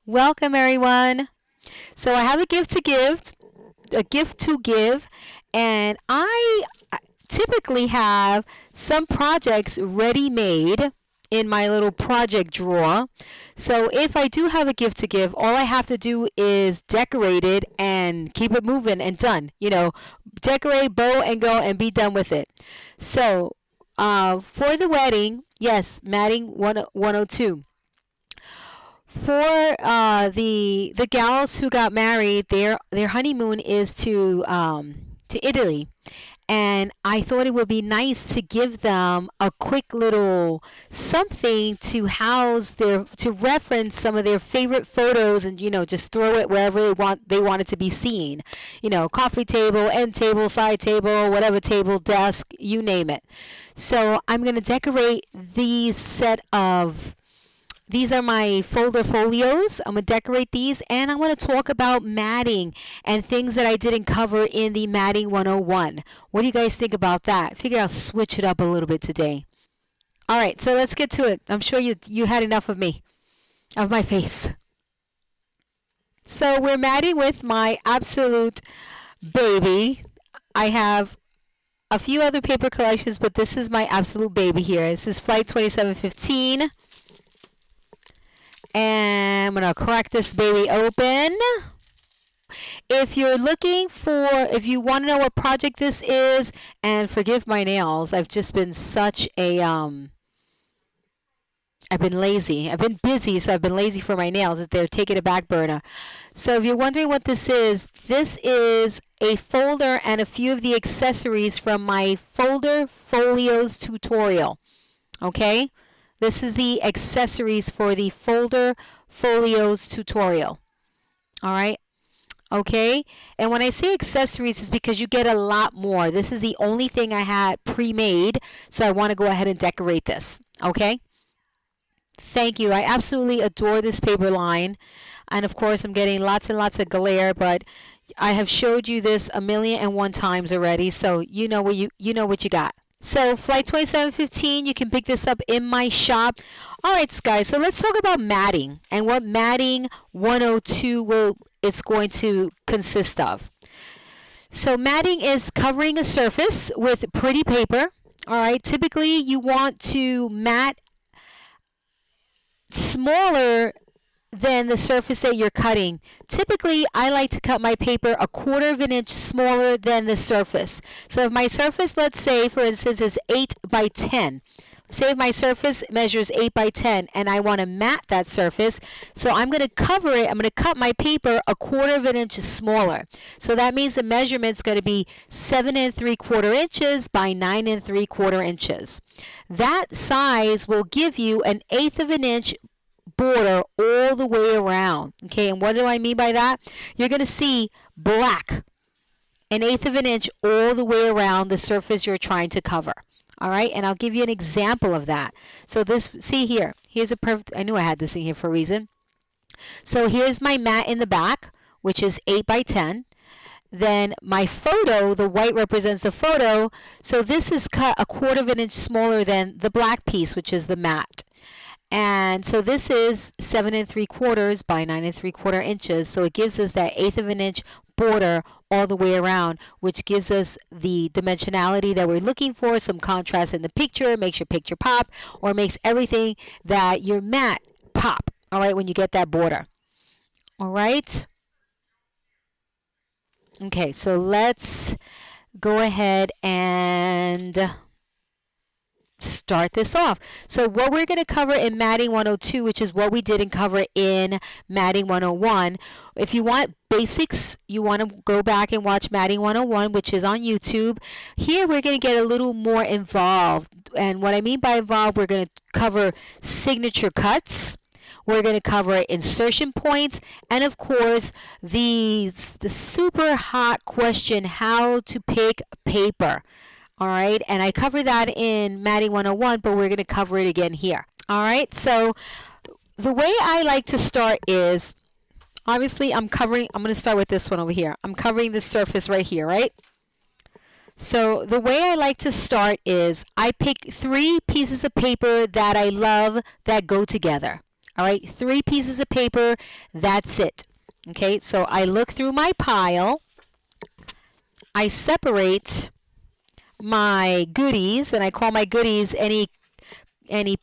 Welcome everyone. So I have a gift to give, and I typically have some projects ready made in my little project drawer. So if I do have a gift to give, all I have to do is decorate it and keep it moving and done. Decorate, bow, and go and be done with it. So for the wedding, yes, matting 102. For the gals who got married, their honeymoon is to Italy, and I thought it would be nice to give them a quick little something to to reference some of their favorite photos, and just throw it wherever they want it to be seen. Coffee table, end table, side table, whatever table, desk, you name it. So I'm gonna decorate these are my folder folios. I'm going to decorate these, and I want to talk about matting and things that I didn't cover in the matting 101. What do you guys think about that? I figure I'll switch it up a little bit today. All right, so let's get to it. I'm sure you had enough of me, of my face. So we're matting with my absolute baby. I have a few other paper collections, but this is my absolute baby here. This is Flight 2715. And I'm going to crack this baby open. If you want to know what project this is, and forgive my nails, I've just been I've been lazy. I've been busy, so I've been lazy for my nails. They're taking a back burner. So if you're wondering what this is a folder and a few of the accessories from my folder folios tutorial. Okay? This is the accessories for the folder folios tutorial. All right. Okay. And when I say accessories, it's because you get a lot more. This is the only thing I had pre-made, so I want to go ahead and decorate this. Okay. Thank you. I absolutely adore this paper line. And of course, I'm getting lots and lots of glare, but I have showed you this 1,000,001 times already, so you know what you got. So Flight 2715, you can pick this up in my shop. All right, guys, so let's talk about matting and what matting 102 it's going to consist of. So matting is covering a surface with pretty paper. All right, typically you want to mat smaller than the surface that you're cutting. Typically, I like to cut my paper 1/4 of an inch smaller than the surface. So if my surface, let's say, for instance, is 8 by 10. Say if my surface measures 8 by 10 and I want to mat that surface, so I'm going to cover it, I'm going to cut my paper 1/4 of an inch smaller. So that means the measurement's going to be 7 3/4 inches by 9 3/4 inches. That size will give you an 1/8 of an inch border all the way around. Okay, and what do I mean by that? You're going to see black, an 1/8 of an inch all the way around the surface you're trying to cover. All right, and I'll give you an example of that. So see here, here's a perfect, I knew I had this in here for a reason. So here's my mat in the back, which is 8 by 10. Then my photo, the white represents the photo, so this is cut 1/4 of an inch smaller than the black piece, which is the mat. And so this is 7 3/4 by 9 3/4 inches. So it gives us that 1/8 of an inch border all the way around, which gives us the dimensionality that we're looking for, some contrast in the picture, makes your picture pop, or makes everything that your mat pop, all right, when you get that border. All right. Okay, so let's go ahead and start this off. So what we're going to cover in matting 102, which is what we didn't cover in matting 101. If you want basics, you want to go back and watch matting 101, which is on YouTube. Here we're going to get a little more involved. And what I mean by involved, we're going to cover signature cuts. We're going to cover insertion points, and of course the super hot question, how to pick paper. All right, and I cover that in matting 101, but we're going to cover it again here. All right, so the way I like to start is, obviously I'm going to start with this one over here. I'm covering the surface right here, right? So the way I like to start is I pick 3 pieces of paper that I love that go together. All right, 3 pieces of paper, that's it. Okay, so I look through my pile, I separate my goodies, and I call my goodies any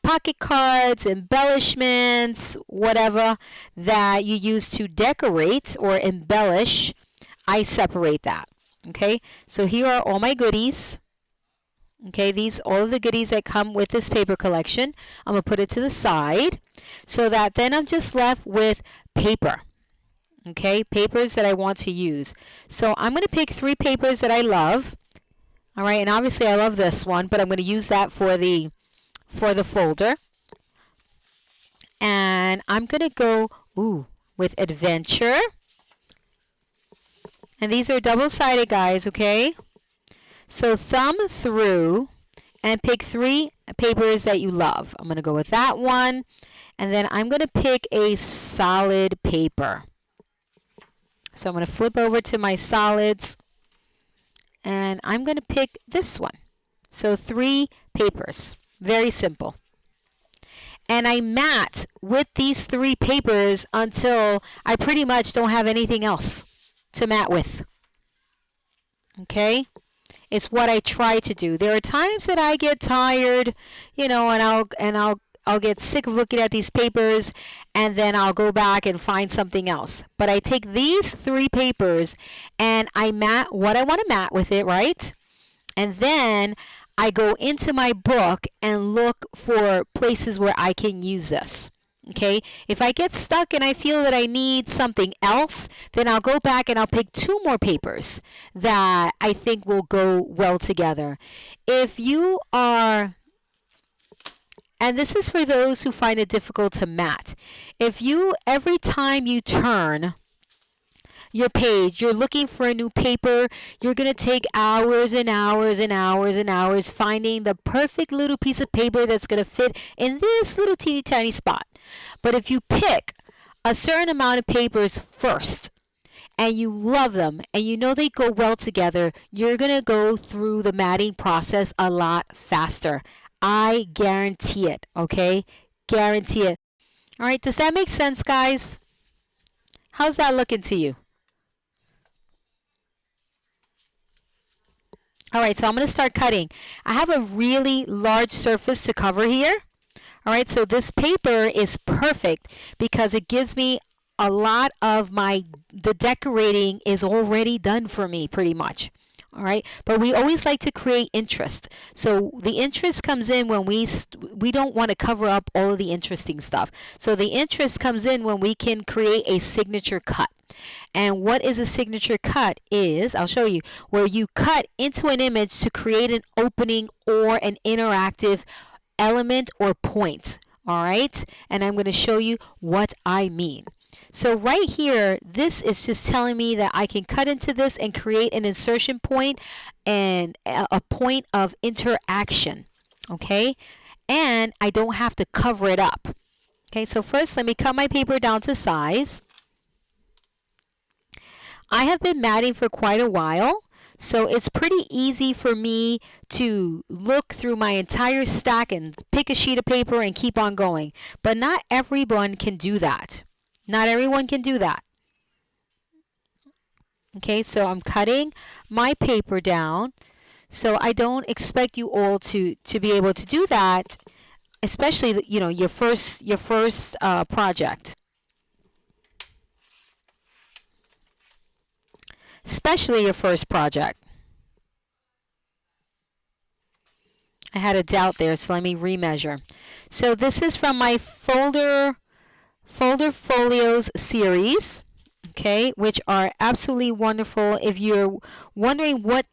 pocket cards, embellishments, whatever that you use to decorate or embellish. I separate that. Okay, so here are all my goodies. Okay, these all of the goodies that come with this paper collection. I'm going to put it to the side so that then I'm just left with paper. Okay, papers that I want to use. So I'm going to pick 3 papers that I love. All right, and obviously I love this one, but I'm going to use that for the folder. And I'm going to go with Adventure. And these are double-sided, guys, okay? So thumb through and pick 3 papers that you love. I'm going to go with that one. And then I'm going to pick a solid paper. So I'm going to flip over to my solids. And I'm going to pick this one. So 3 papers. Very simple. And I mat with these 3 papers until I pretty much don't have anything else to mat with. Okay? It's what I try to do. There are times that I get tired, you know, and I'll get sick of looking at these papers, and then I'll go back and find something else. But I take these 3 papers and I mat what I want to mat with it, right? And then I go into my book and look for places where I can use this. Okay, if I get stuck and I feel that I need something else, then I'll go back and I'll pick 2 more papers that I think will go well together. If you are, and this is for those who find it difficult to mat, if you, every time you turn your page, you're looking for a new paper, you're going to take hours and hours and hours and hours finding the perfect little piece of paper that's going to fit in this little teeny tiny spot. But if you pick a certain amount of papers first and you love them and you know they go well together, you're going to go through the matting process a lot faster. I guarantee it, okay? Guarantee it. All right, does that make sense, guys? How's that looking to you? All right, so I'm going to start cutting. I have a really large surface to cover here. All right, so this paper is perfect because it gives me a lot of the decorating is already done for me pretty much. All right, but we always like to create interest. So the interest comes in when we don't want to cover up all of the interesting stuff. So the interest comes in when we can create a signature cut. And what is a signature cut is, I'll show you, where you cut into an image to create an opening or an interactive element or point. All right, and I'm going to show you what I mean. So right here, this is just telling me that I can cut into this and create an insertion point and a point of interaction. Okay, and I don't have to cover it up. Okay, so first let me cut my paper down to size. I have been matting for quite a while, so it's pretty easy for me to look through my entire stack and pick a sheet of paper and keep on going. But not everyone can do that. Not everyone can do that. Okay, so I'm cutting my paper down. So I don't expect you all to be able to do that, especially, you know, your first project. Especially your first project. I had a doubt there, so let me remeasure. So this is from my Folder Folios series, okay, which are absolutely wonderful. If you're wondering what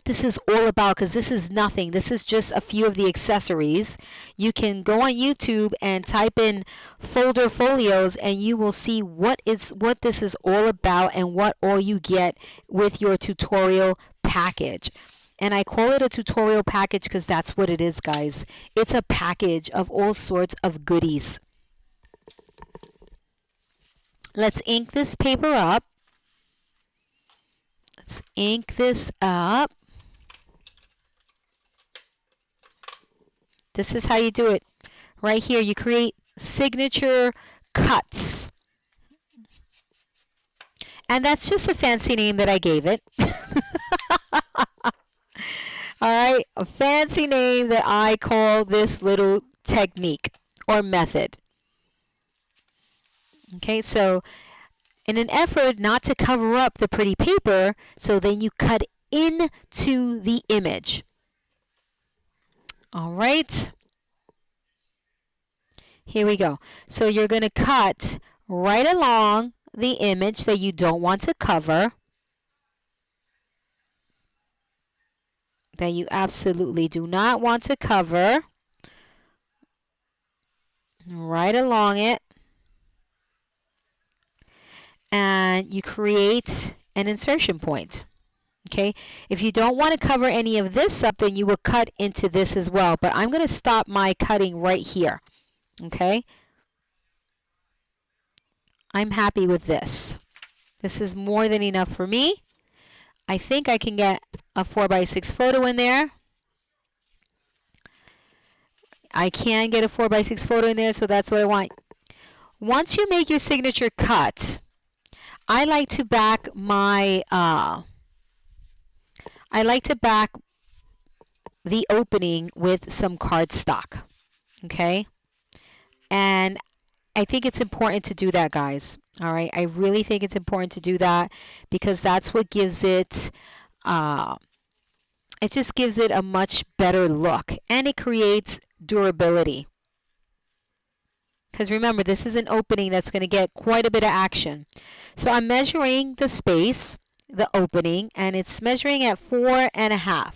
this is all about, because this is nothing, this is just a few of the accessories, you can go on YouTube and type in Folder Folios and you will see what this is all about and what all you get with your tutorial package. And I call it a tutorial package because that's what it is, guys. It's a package of all sorts of goodies. Let's ink this paper up. Let's ink this up. This is how you do it. Right here, you create signature cuts. And that's just a fancy name that I gave it. Alright, a fancy name that I call this little technique or method. Okay, so in an effort not to cover up the pretty paper, so then you cut into the image. Alright, here we go. So you're going to cut right along the image that you don't want to cover, that you absolutely do not want to cover, right along it, and you create an insertion point. Okay, if you don't want to cover any of this up, then you will cut into this as well, but I'm going to stop my cutting right here. Okay, I'm happy with this. This is more than enough for me. I think I can get a 4x6 photo in there. I can get a 4x6 photo in there, so that's what I want. Once you make your signature cut, I like to back my the opening with some cardstock. Okay, and I think it's important to do that, guys. All right, I really think it's important to do that because that's what gives it, it just gives it a much better look, and it creates durability. Because remember, this is an opening that's going to get quite a bit of action. So I'm measuring the space, the opening, and it's measuring at 4.5.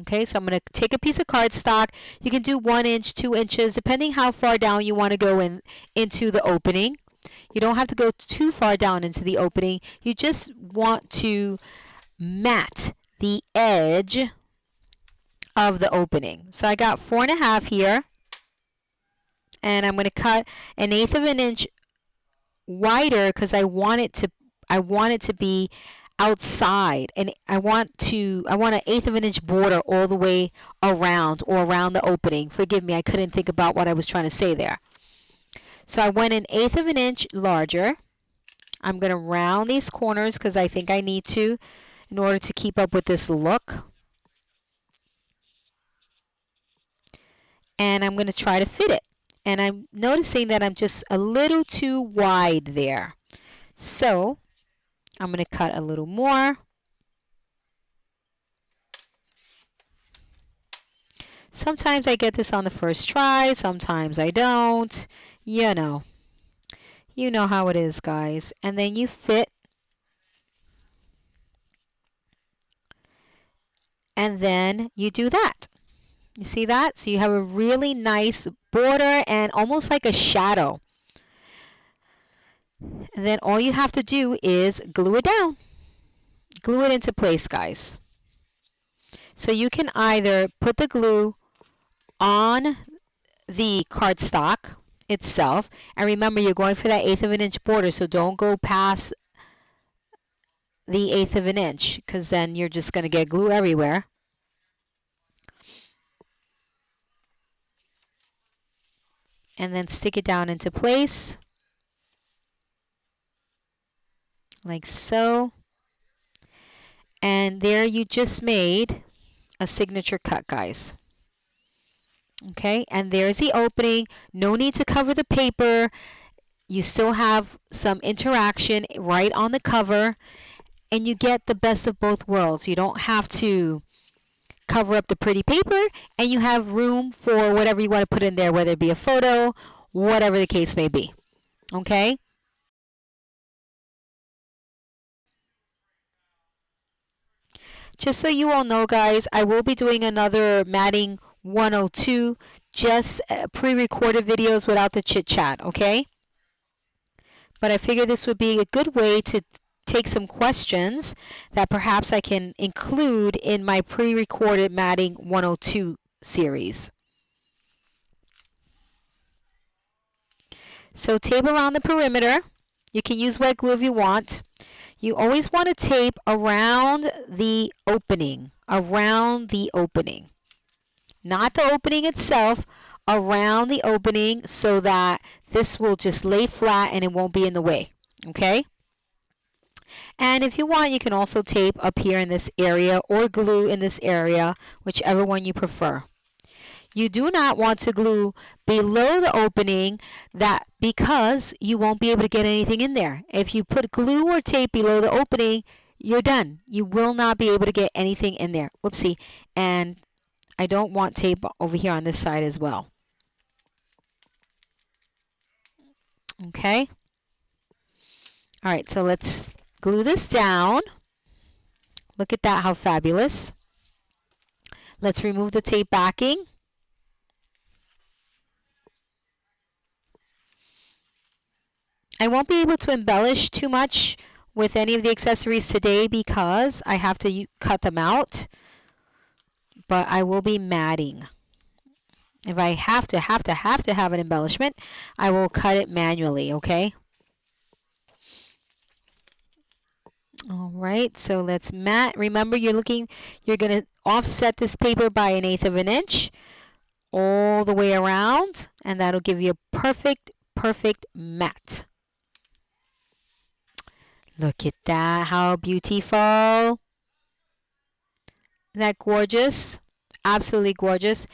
Okay, so I'm going to take a piece of cardstock. You can do 1 inch, 2 inches, depending how far down you want to go into the opening. You don't have to go too far down into the opening. You just want to mat the edge of the opening. So I got 4.5 here, and I'm going to cut 1/8 of an inch wider because I want it to be outside, and I want 1/8 of an inch border all the way around the opening. Forgive me, I couldn't think about what I was trying to say there. So I went 1/8 of an inch larger. I'm going to round these corners because I think I need to in order to keep up with this look. And I'm going to try to fit it. And I'm noticing that I'm just a little too wide there. So I'm going to cut a little more. Sometimes I get this on the first try, sometimes I don't. You know how it is, guys. And then you fit. And then you do that. You see that? So you have a really nice border and almost like a shadow. And then all you have to do is glue it down. Glue it into place, guys. So you can either put the glue on the cardstock itself, and remember you're going for that 1/8 of an inch border, so don't go past the 1/8 of an inch because then you're just going to get glue everywhere. And then stick it down into place like so. And there you just made a signature cut, guys. Okay, and there's the opening. No need to cover the paper. You still have some interaction right on the cover, and you get the best of both worlds. You don't have to cover up the pretty paper, and you have room for whatever you want to put in there, whether it be a photo, whatever the case may be. Okay? Just so you all know, guys, I will be doing another matting 102, just pre-recorded videos without the chit-chat, okay? But I figured this would be a good way to take some questions that perhaps I can include in my pre-recorded matting 102 series. So tape around the perimeter. You can use wet glue if you want. You always want to tape around the opening, not the opening itself, around the opening so that this will just lay flat and it won't be in the way. Okay? And if you want, you can also tape up here in this area or glue in this area, whichever one you prefer. You do not want to glue below the opening because you won't be able to get anything in there. If you put glue or tape below the opening, you're done. You will not be able to get anything in there. Whoopsie. And I don't want tape over here on this side as well. Okay. All right, so let's glue this down. Look at that, how fabulous. Let's remove the tape backing. I won't be able to embellish too much with any of the accessories today because I have to cut them out, but I will be matting. If I have to have an embellishment, I will cut it manually, okay? All right, so let's mat. Remember, you're going to offset this paper by 1/8 of an inch all the way around, and that'll give you a perfect mat. Look at that, how beautiful. Isn't that gorgeous? Absolutely gorgeous.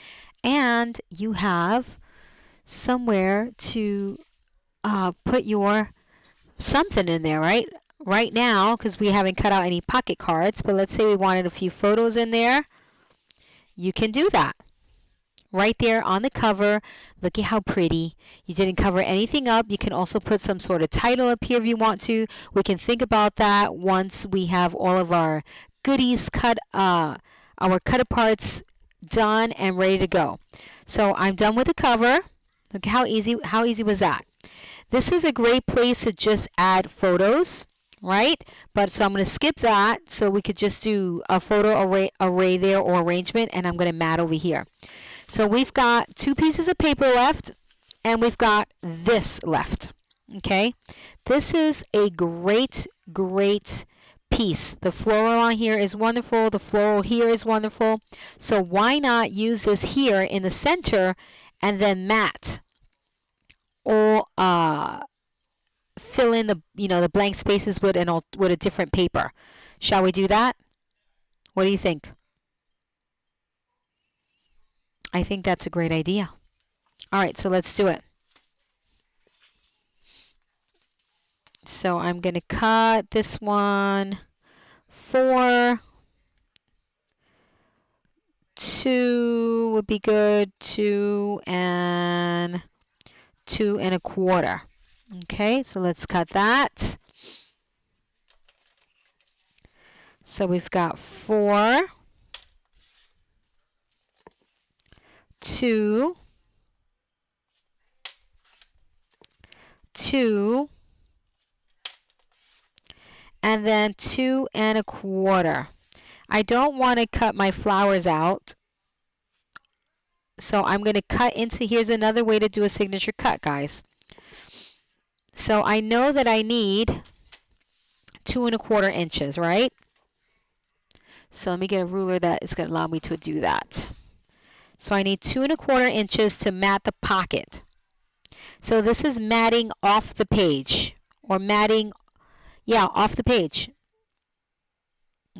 And you have somewhere to put your something in there, right? Right now, because we haven't cut out any pocket cards, but let's say we wanted a few photos in there, you can do that. Right there on the cover. Look at how pretty. You didn't cover anything up. You can also put some sort of title up here if you want to. We can think about that once we have all of our goodies cut, our cut aparts done and ready to go. So I'm done with the cover. Look how easy was that. This is a great place to just add photos, right? But so I'm going to skip that so we could just do a photo array there or arrangement, and I'm going to mat over here. So we've got 2 pieces of paper left, and we've got this left. Okay, this is a great piece. The floral on here is wonderful. The floral here is wonderful. So why not use this here in the center and then mat or fill in the the blank spaces with a different paper. Shall we do that? What do you think? I think that's a great idea. All right, so let's do it. So I'm going to cut this one 4, 2 would be good, 2 and 2 1/4. Okay, so let's cut that. So we've got 4, 2, 2, and then 2 1/4. I don't want to cut my flowers out, so I'm going to cut into, here's another way to do a signature cut, guys. So I know that I need 2 1/4 inches, right? So let me get a ruler that is going to allow me to do that. So I need 2 1/4 inches to mat the pocket. So this is matting off the page, or matting, yeah, off the page.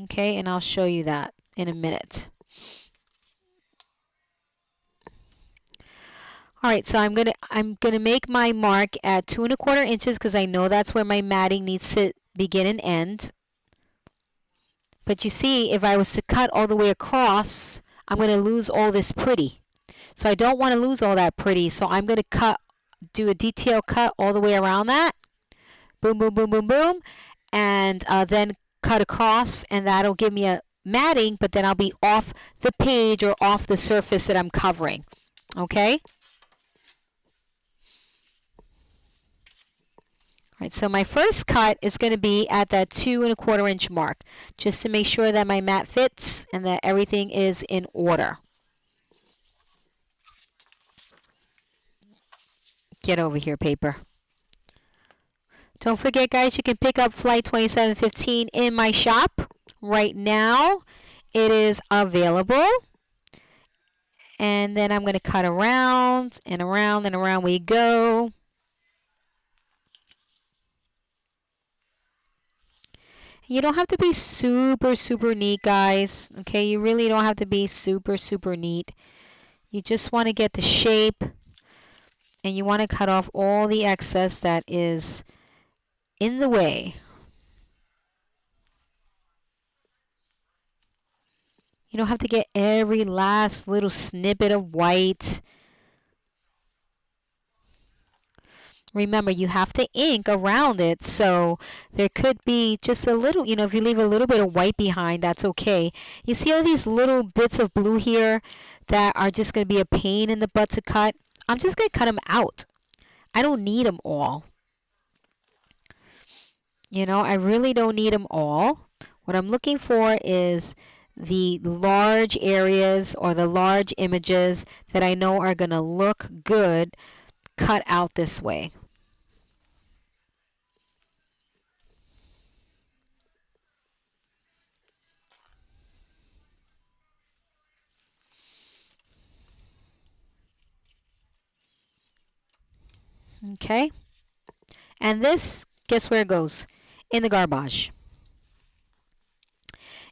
Okay, and I'll show you that in a minute. All right, so I'm gonna make my mark at 2 1/4 inches because I know that's where my matting needs to begin and end. But you see, if I was to cut all the way across, I'm going to lose all this pretty. So I don't want to lose all that pretty. So I'm going to do a detail cut all the way around that. Boom, boom, boom, boom, boom. And then cut across, and that'll give me a matting, but then I'll be off the page or off the surface that I'm covering. Okay? All right, so my first cut is going to be at that 2 1/4 inch mark, just to make sure that my mat fits and that everything is in order. Get over here, paper. Don't forget, guys, you can pick up Flight 2715 in my shop right now. It is available. And then I'm going to cut around and around and around we go. You don't have to be super, super neat, guys. Okay, you really don't have to be super, super neat. You just want to get the shape, and you want to cut off all the excess that is in the way. You don't have to get every last little snippet of white. Remember, you have to ink around it, so there could be just a little, you know, if you leave a little bit of white behind, that's okay. You see all these little bits of blue here that are just going to be a pain in the butt to cut? I'm just going to cut them out. I don't need them all. You know, I really don't need them all. What I'm looking for is the large areas or the large images that I know are going to look good cut out this way. Okay, and this, guess where it goes? In the garbage.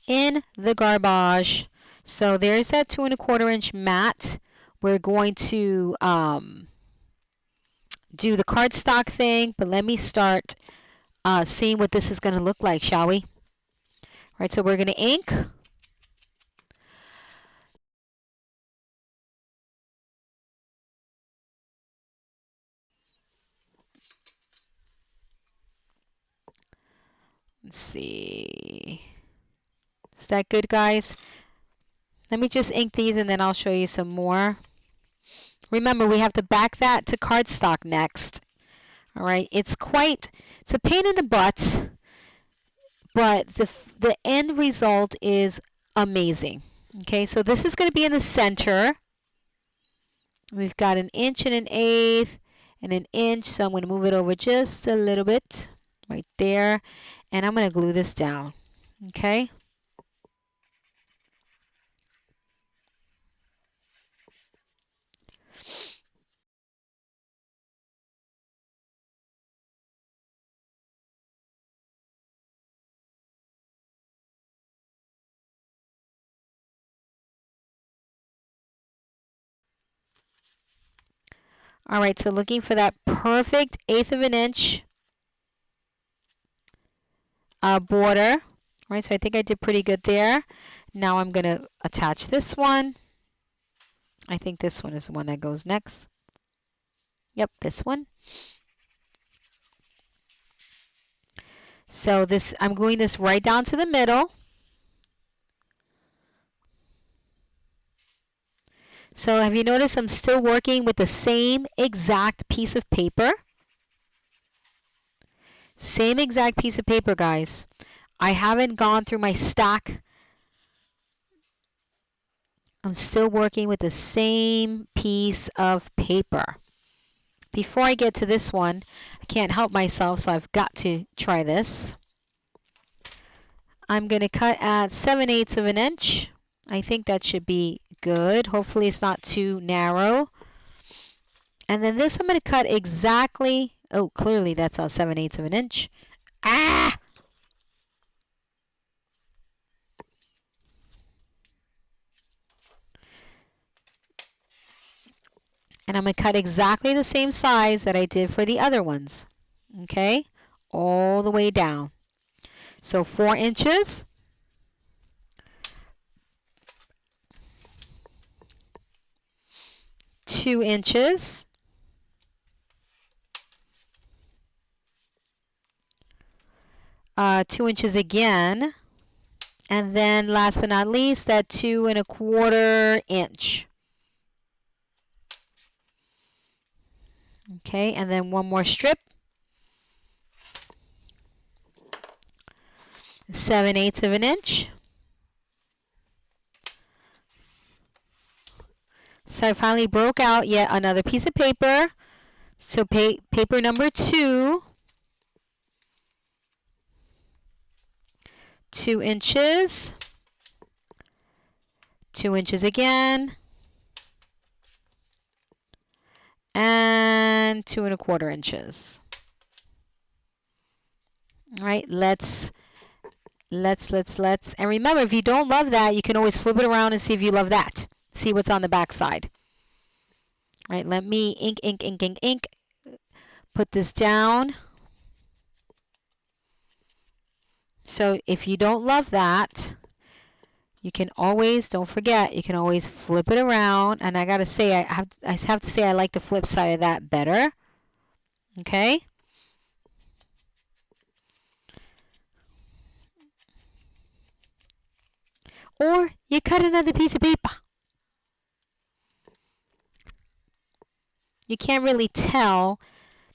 In the garbage. So there's that 2 1/4 inch mat. We're going to do the cardstock thing, but let me start seeing what this is going to look like, shall we? All right, so we're going to ink. Let's see. Is that good, guys? Let me just ink these and then I'll show you some more. Remember, we have to back that to cardstock next. All right, it's a pain in the butt, but the end result is amazing. Okay, so this is going to be in the center. We've got 1 1/8 and 1 inch, so I'm going to move it over just a little bit right there, and I'm going to glue this down. Okay. All right, so looking for that perfect 1/8 of an inch border. All right, so I think I did pretty good there. Now I'm going to attach this one. I think this one is the one that goes next. Yep, this one. So this, I'm gluing this right down to the middle. So have you noticed I'm still working with the same exact piece of paper? Same exact piece of paper, guys. I haven't gone through my stack. I'm still working with the same piece of paper. Before I get to this one, I can't help myself, so I've got to try this. I'm going to cut at 7/8 of an inch. I think that should be good. Hopefully it's not too narrow. And then this I'm going to cut exactly, oh, clearly that's 7/8 of an inch. Ah! And I'm going to cut exactly the same size that I did for the other ones. Okay? All the way down. So 4 inches. 2 inches. 2 inches again. And then last but not least, that 2 1/4 inch. Okay, and then one more strip. 7/8 of an inch. So I finally broke out yet another piece of paper. So paper number 2. 2 inches. 2 inches again. and 2 1/4 inches. All right, let's. And remember, if you don't love that, you can always flip it around and see if you love that. See what's on the back side. All right, let me ink. Put this down. So if you don't love that, you can always, don't forget, you can always flip it around. And I gotta say, I have to say I like the flip side of that better. Okay? Or you cut another piece of paper. You can't really tell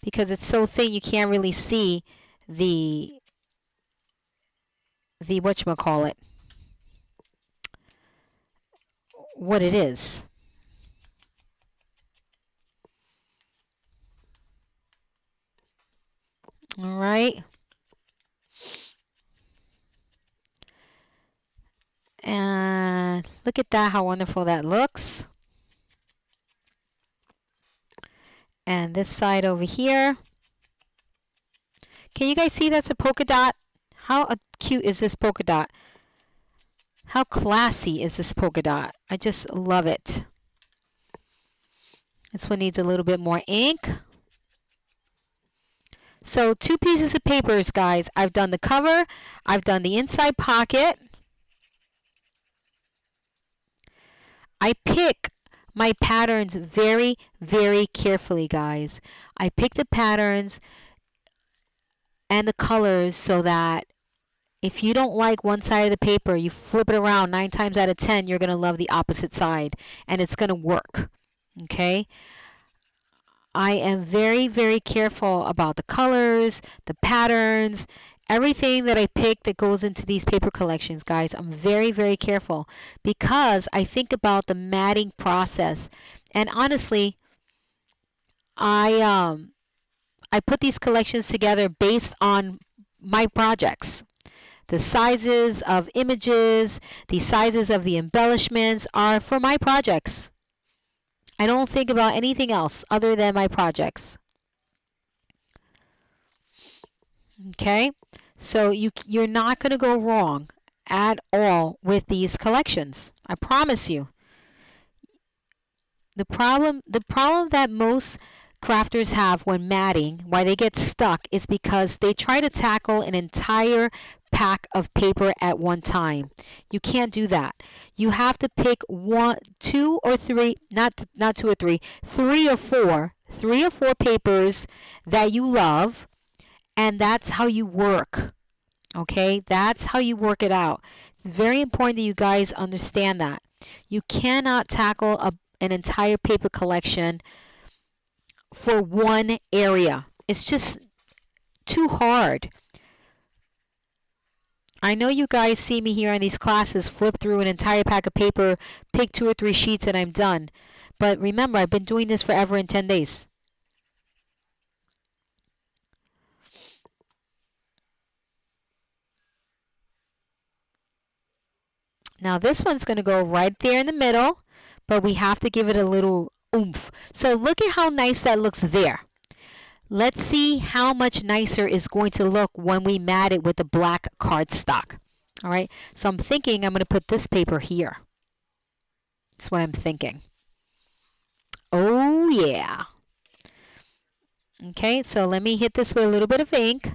because it's so thin you can't really see the whatchamacallit, what it is. All right. And look at that, how wonderful that looks. And this side over here. Can you guys see that's a polka dot? How cute is this polka dot? How classy is this polka dot? I just love it. This one needs a little bit more ink. So 2 pieces of papers, guys. I've done the cover. I've done the inside pocket. I pick my patterns very, very carefully, guys. I pick the patterns and the colors so that if you don't like one side of the paper, you flip it around 9 times out of 10, you're going to love the opposite side, and it's going to work. Okay? I am very, very careful about the colors, the patterns, everything that I pick that goes into these paper collections, guys. I'm very, very careful because I think about the matting process. And honestly, I put these collections together based on my projects. The sizes of images, the sizes of the embellishments are for my projects. I don't think about anything else other than my projects. Okay? So you're not going to go wrong at all with these collections. I promise you. The problem that most crafters have when matting, why they get stuck, is because they try to tackle an entire pack of paper at one time. You can't do that. You have to pick 1, 2 or 3, not 2 or 3, 3 or 4, 3 or 4 papers that you love, and that's how you work. Okay? That's how you work it out. It's very important that you guys understand that. You cannot tackle an entire paper collection for one area. It's just too hard. I know you guys see me here in these classes flip through an entire pack of paper, pick 2 or 3 sheets, and I'm done. But remember, I've been doing this forever in 10 days. Now this one's going to go right there in the middle, but we have to give it a little oomph. So look at how nice that looks there. Let's see how much nicer it's going to look when we mat it with the black cardstock. All right, so I'm thinking I'm going to put this paper here. That's what I'm thinking. Oh yeah. Okay, so let me hit this with a little bit of ink.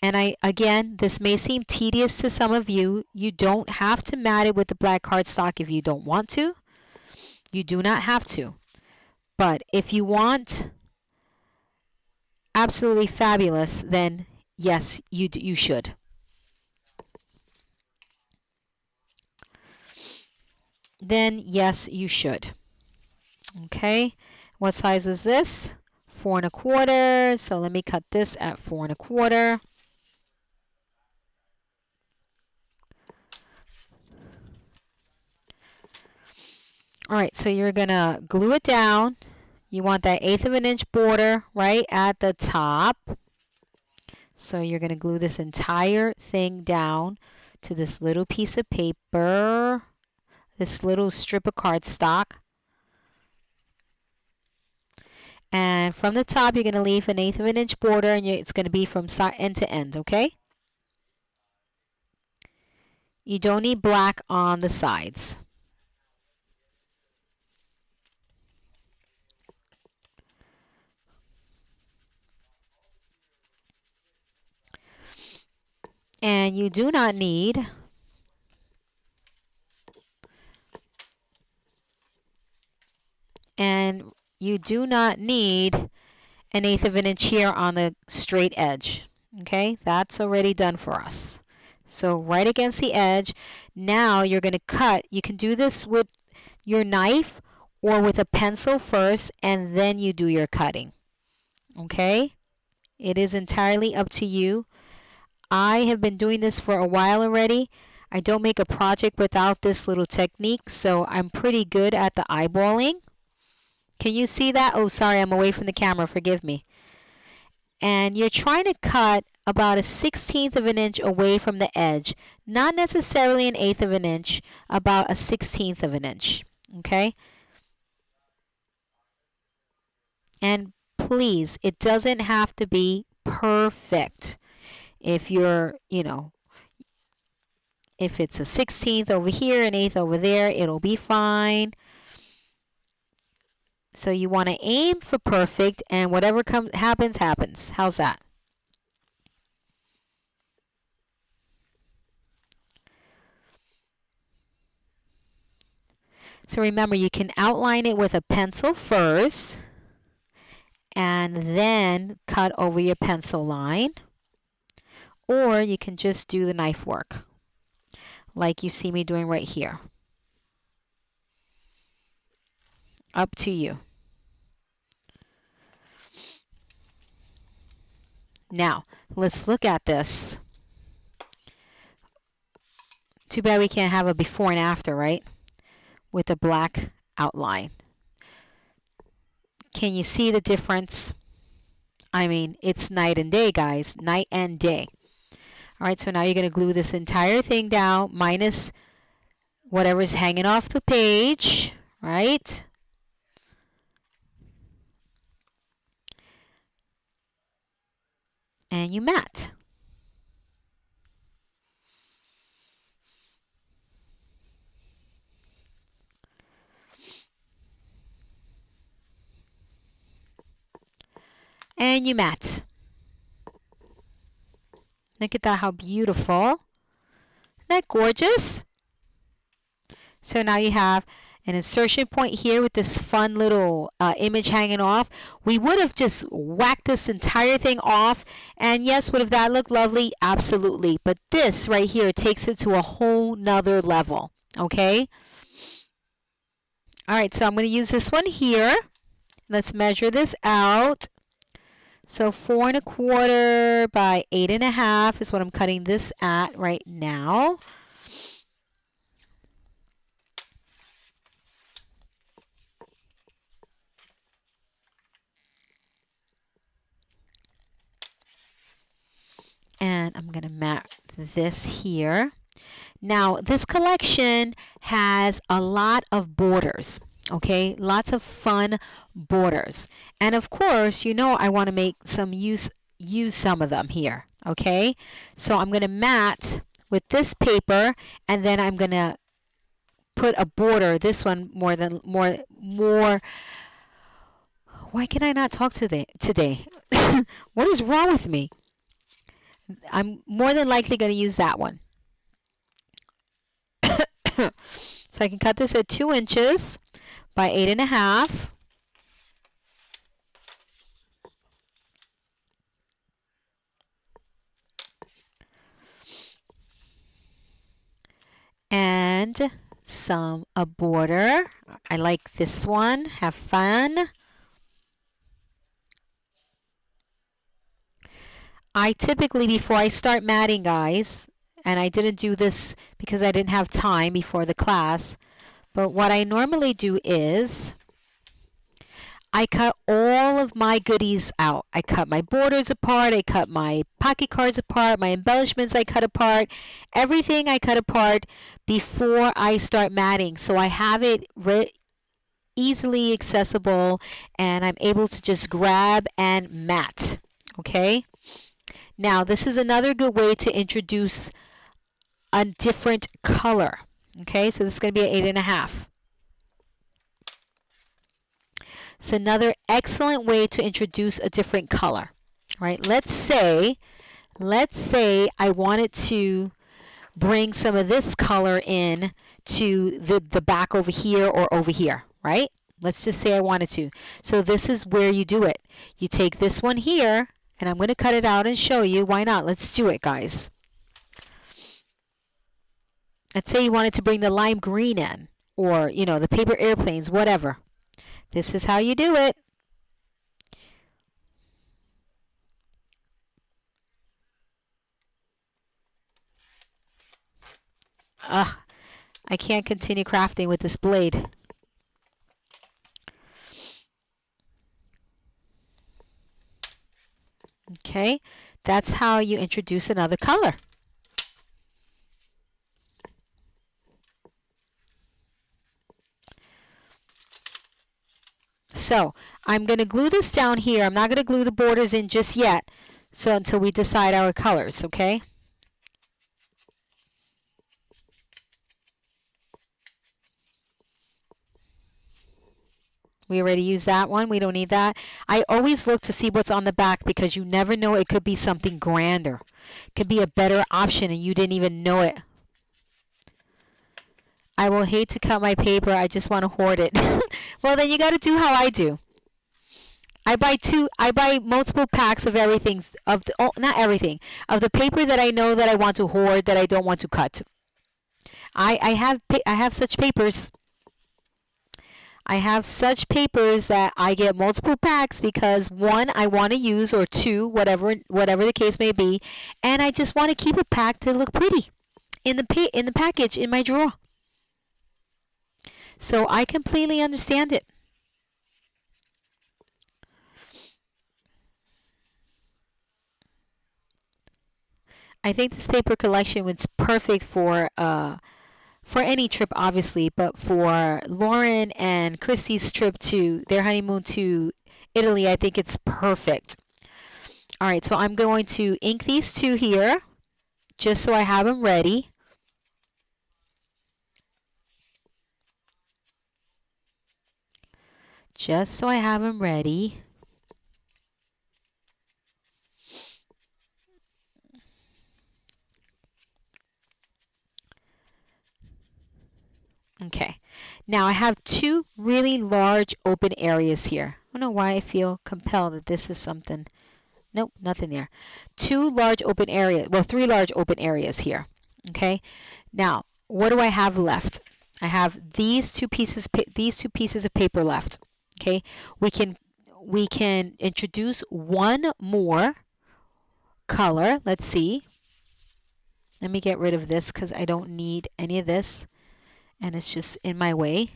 And again, this may seem tedious to some of you. You don't have to mat it with the black cardstock if you don't want to. You do not have to. But if you want absolutely fabulous, then yes, you should. Then yes, you should. Okay, what size was this? 4 1/4. So let me cut this at 4 1/4. All right, so you're gonna glue it down. You want that 1/8 of an inch border right at the top. So you're gonna glue this entire thing down to this little piece of paper, this little strip of cardstock. And from the top, you're going to leave an 1/8 of an inch border, and it's going to be from end to end, okay? You don't need black on the sides. And you do not need an 1/8 of an inch here on the straight edge. Okay, that's already done for us. So right against the edge. Now you're going to cut. You can do this with your knife or with a pencil first, and then you do your cutting. Okay, it is entirely up to you. I have been doing this for a while already. I don't make a project without this little technique, so I'm pretty good at the eyeballing. Can you see that? Oh, sorry, I'm away from the camera. Forgive me. And you're trying to cut about a 1/16 of an inch away from the edge. Not necessarily an 1/8 of an inch, about a 1/16 of an inch. Okay? And please, it doesn't have to be perfect. If you're, if it's a 1/16 over here, an 1/8 over there, it'll be fine. So you want to aim for perfect, and whatever happens, happens. How's that? So remember, you can outline it with a pencil first, and then cut over your pencil line. Or you can just do the knife work, like you see me doing right here. Up to you. Now, let's look at this. Too bad we can't have a before and after, right? With a black outline. Can you see the difference? I mean, it's night and day, guys. Night and day. All right, so now you're going to glue this entire thing down, minus whatever's hanging off the page, right? And you mat. And you mat. Look at that, how beautiful. Isn't that gorgeous? So now you have an insertion point here with this fun little image hanging off. We would have just whacked this entire thing off, and yes, would have that looked lovely? Absolutely. But this right here takes it to a whole nother level. Okay? All right, so I'm going to use this one here. Let's measure this out. So 4 1/4 by 8 1/2 is what I'm cutting this at right now. And I'm going to mat this here. Now, this collection has a lot of borders. Okay, lots of fun borders. And of course, I want to make some use some of them here. Okay, so I'm going to mat with this paper, and then I'm going to put a border. This one more. Why can I not talk today? What is wrong with me? I'm more than likely going to use that one. So I can cut this at 2 inches by 8 1/2. And a border. I like this one. Have fun. I typically, before I start matting, guys, and I didn't do this because I didn't have time before the class, but what I normally do is I cut all of my goodies out. I cut my borders apart, I cut my pocket cards apart, my embellishments I cut apart, everything I cut apart before I start matting. So I have it easily accessible, and I'm able to just grab and mat. Okay? Now, this is another good way to introduce a different color. Okay, so this is going to be an 8.5. It's another excellent way to introduce a different color. All right, let's say I wanted to bring some of this color in to the back over here or over here, right? Let's just say I wanted to. So this is where you do it. You take this one here, and I'm going to cut it out and show you. Why not? Let's do it, guys. Let's say you wanted to bring the lime green in, or, you know, the paper airplanes, whatever. This is how you do it. Ugh, I can't continue crafting with this blade. Okay, that's how you introduce another color. So I'm going to glue this down here. I'm not going to glue the borders in just yet, so until we decide our colors, okay? We already used that one. We don't need that. I always look to see what's on the back because you never know. It could be something grander. It could be a better option and you didn't even know it. I will hate to cut my paper. I just want to hoard it. Well, then you got to do how I do. I buy multiple packs of everything, not everything, of the paper that I know that I want to hoard, that I don't want to cut. I have such papers. I have such papers that I get multiple packs because one I want to use, or two, whatever the case may be, and I just want to keep a pack to look pretty in the package in my drawer. So I completely understand it. I think this paper collection was perfect for any trip, obviously, but for Lauren and Christy's trip to their honeymoon to Italy, I think it's perfect. All right, so I'm going to ink these two here, just so I have them ready. Just so I have them ready. Okay, now I have two really large open areas here. I don't know why I feel compelled that this is something. Nope, nothing there. Two large open areas, well, three large open areas here. Okay, now what do I have left? I have these two pieces of paper left. Okay, we can introduce one more color. Let's see. Let me get rid of this because I don't need any of this. And it's just in my way.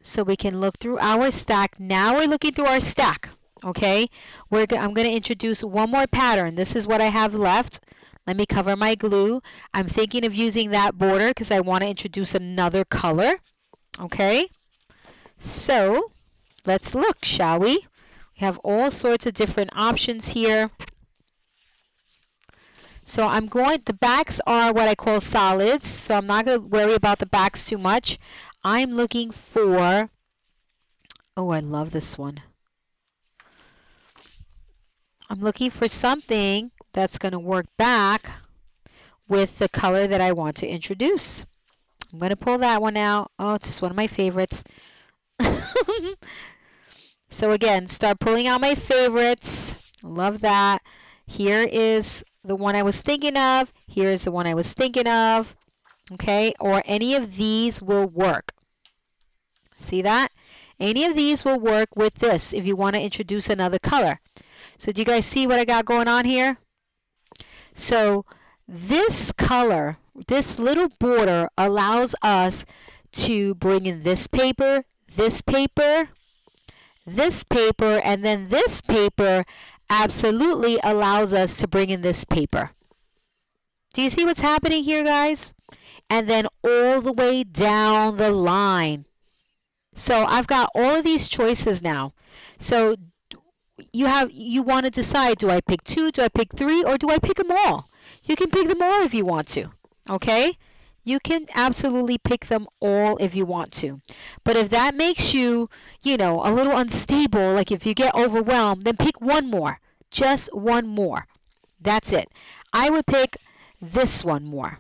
So we can look through our stack. Now we're looking through our stack. Okay, I'm going to introduce one more pattern. This is what I have left. Let me cover my glue. I'm thinking of using that border because I want to introduce another color. Okay, so let's look, shall we? We have all sorts of different options here. So the backs are what I call solids, so I'm not going to worry about the backs too much. I'm looking for, oh, I love this one. I'm looking for something that's going to work back with the color that I want to introduce. I'm going to pull that one out. Oh, this is one of my favorites. So again, start pulling out my favorites. Love that. Here is the one I was thinking of. Here's the one I was thinking of. Okay, or any of these will work. See that? Any of these will work with this if you want to introduce another color. So do you guys see what I got going on here? So this color, this little border allows us to bring in this paper, this paper, this paper, and then this paper absolutely allows us to bring in this paper. Do you see what's happening here, guys? And then all the way down the line. So I've got all of these choices now. So you want to decide, do I pick 2, do I pick 3, or do I pick them all? You can pick them all if you want to. Okay? You can absolutely pick them all if you want to. But if that makes you, you know, a little unstable, like if you get overwhelmed, then pick one more. Just one more. That's it. I would pick this one more.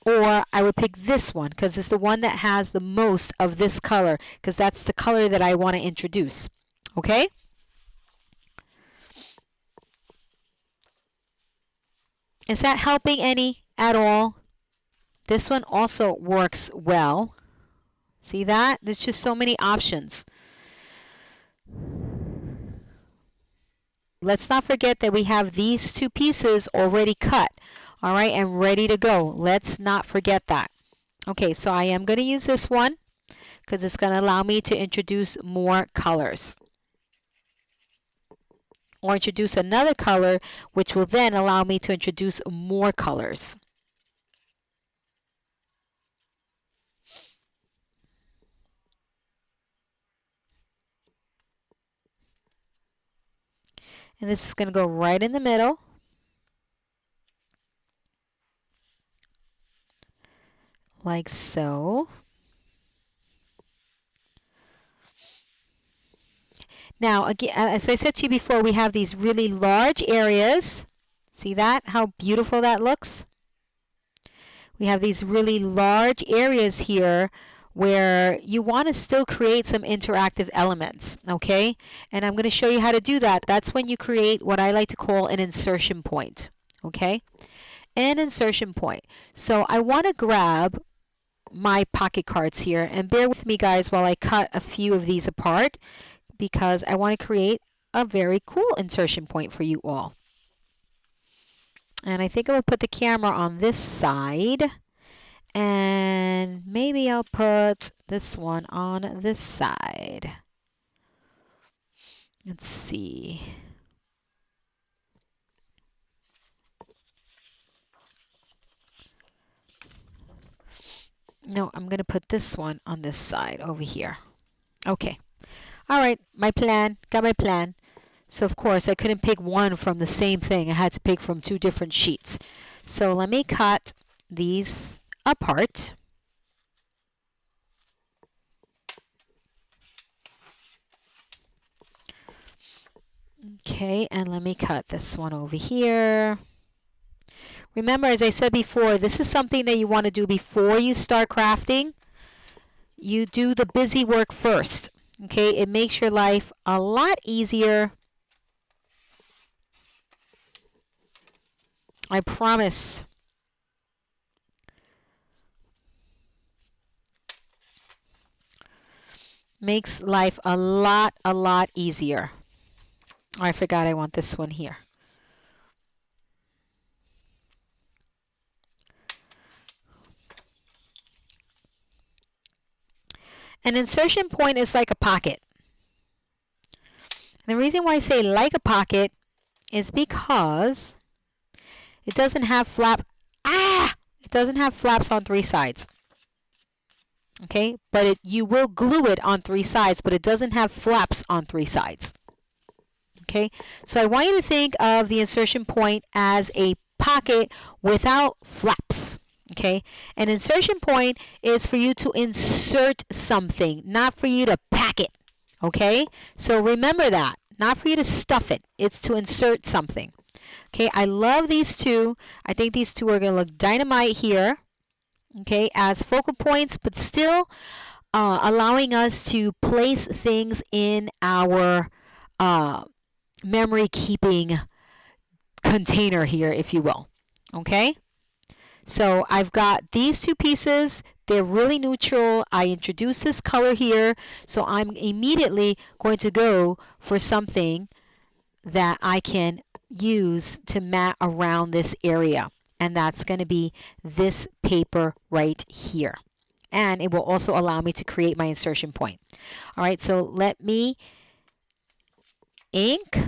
Or I would pick this one because it's the one that has the most of this color, because that's the color that I want to introduce. Okay? Is that helping any at all? This one also works well. See that? There's just so many options. Let's not forget that we have these 2 pieces already cut, all right, and ready to go. Let's not forget that. Okay, so I am going to use this one because it's going to allow me to introduce more colors. Or introduce another color, which will then allow me to introduce more colors. And this is going to go right in the middle. Like so. Now, again, as I said to you before, we have these really large areas. See that? How beautiful that looks? We have these really large areas here where you want to still create some interactive elements, okay? And I'm going to show you how to do that. That's when you create what I like to call an insertion point, okay? An insertion point. So I want to grab my pocket cards here, and bear with me guys while I cut a few of these apart because I want to create a very cool insertion point for you all. And I think I will put the camera on this side, and maybe I'll put this one on this side. Let's see. No, I'm going to put this one on this side over here. Okay. All right, my plan, got my plan. So of course I couldn't pick one from the same thing. I had to pick from 2 different sheets. So let me cut these apart. Okay, and let me cut this one over here. Remember, as I said before, this is something that you want to do before you start crafting. You do the busy work first. Okay, it makes your life a lot easier. I promise. Makes life a lot easier. Oh, I forgot I want this one here. An insertion point is like a pocket. And the reason why I say like a pocket is because it doesn't have it doesn't have flaps on 3 sides. Okay, but you will glue it on 3 sides, but it doesn't have flaps on 3 sides. Okay, so I want you to think of the insertion point as a pocket without flaps. Okay, an insertion point is for you to insert something, not for you to pack it. Okay, so remember that. Not for you to stuff it. It's to insert something. Okay, I love these 2. I think these 2 are going to look dynamite here. Okay, as focal points, but still allowing us to place things in our memory keeping container here, if you will. Okay, so I've got these 2 pieces. They're really neutral. I introduced this color here, so I'm immediately going to go for something that I can use to mat around this area. And that's going to be this paper right here. And it will also allow me to create my insertion point. All right, so let me ink.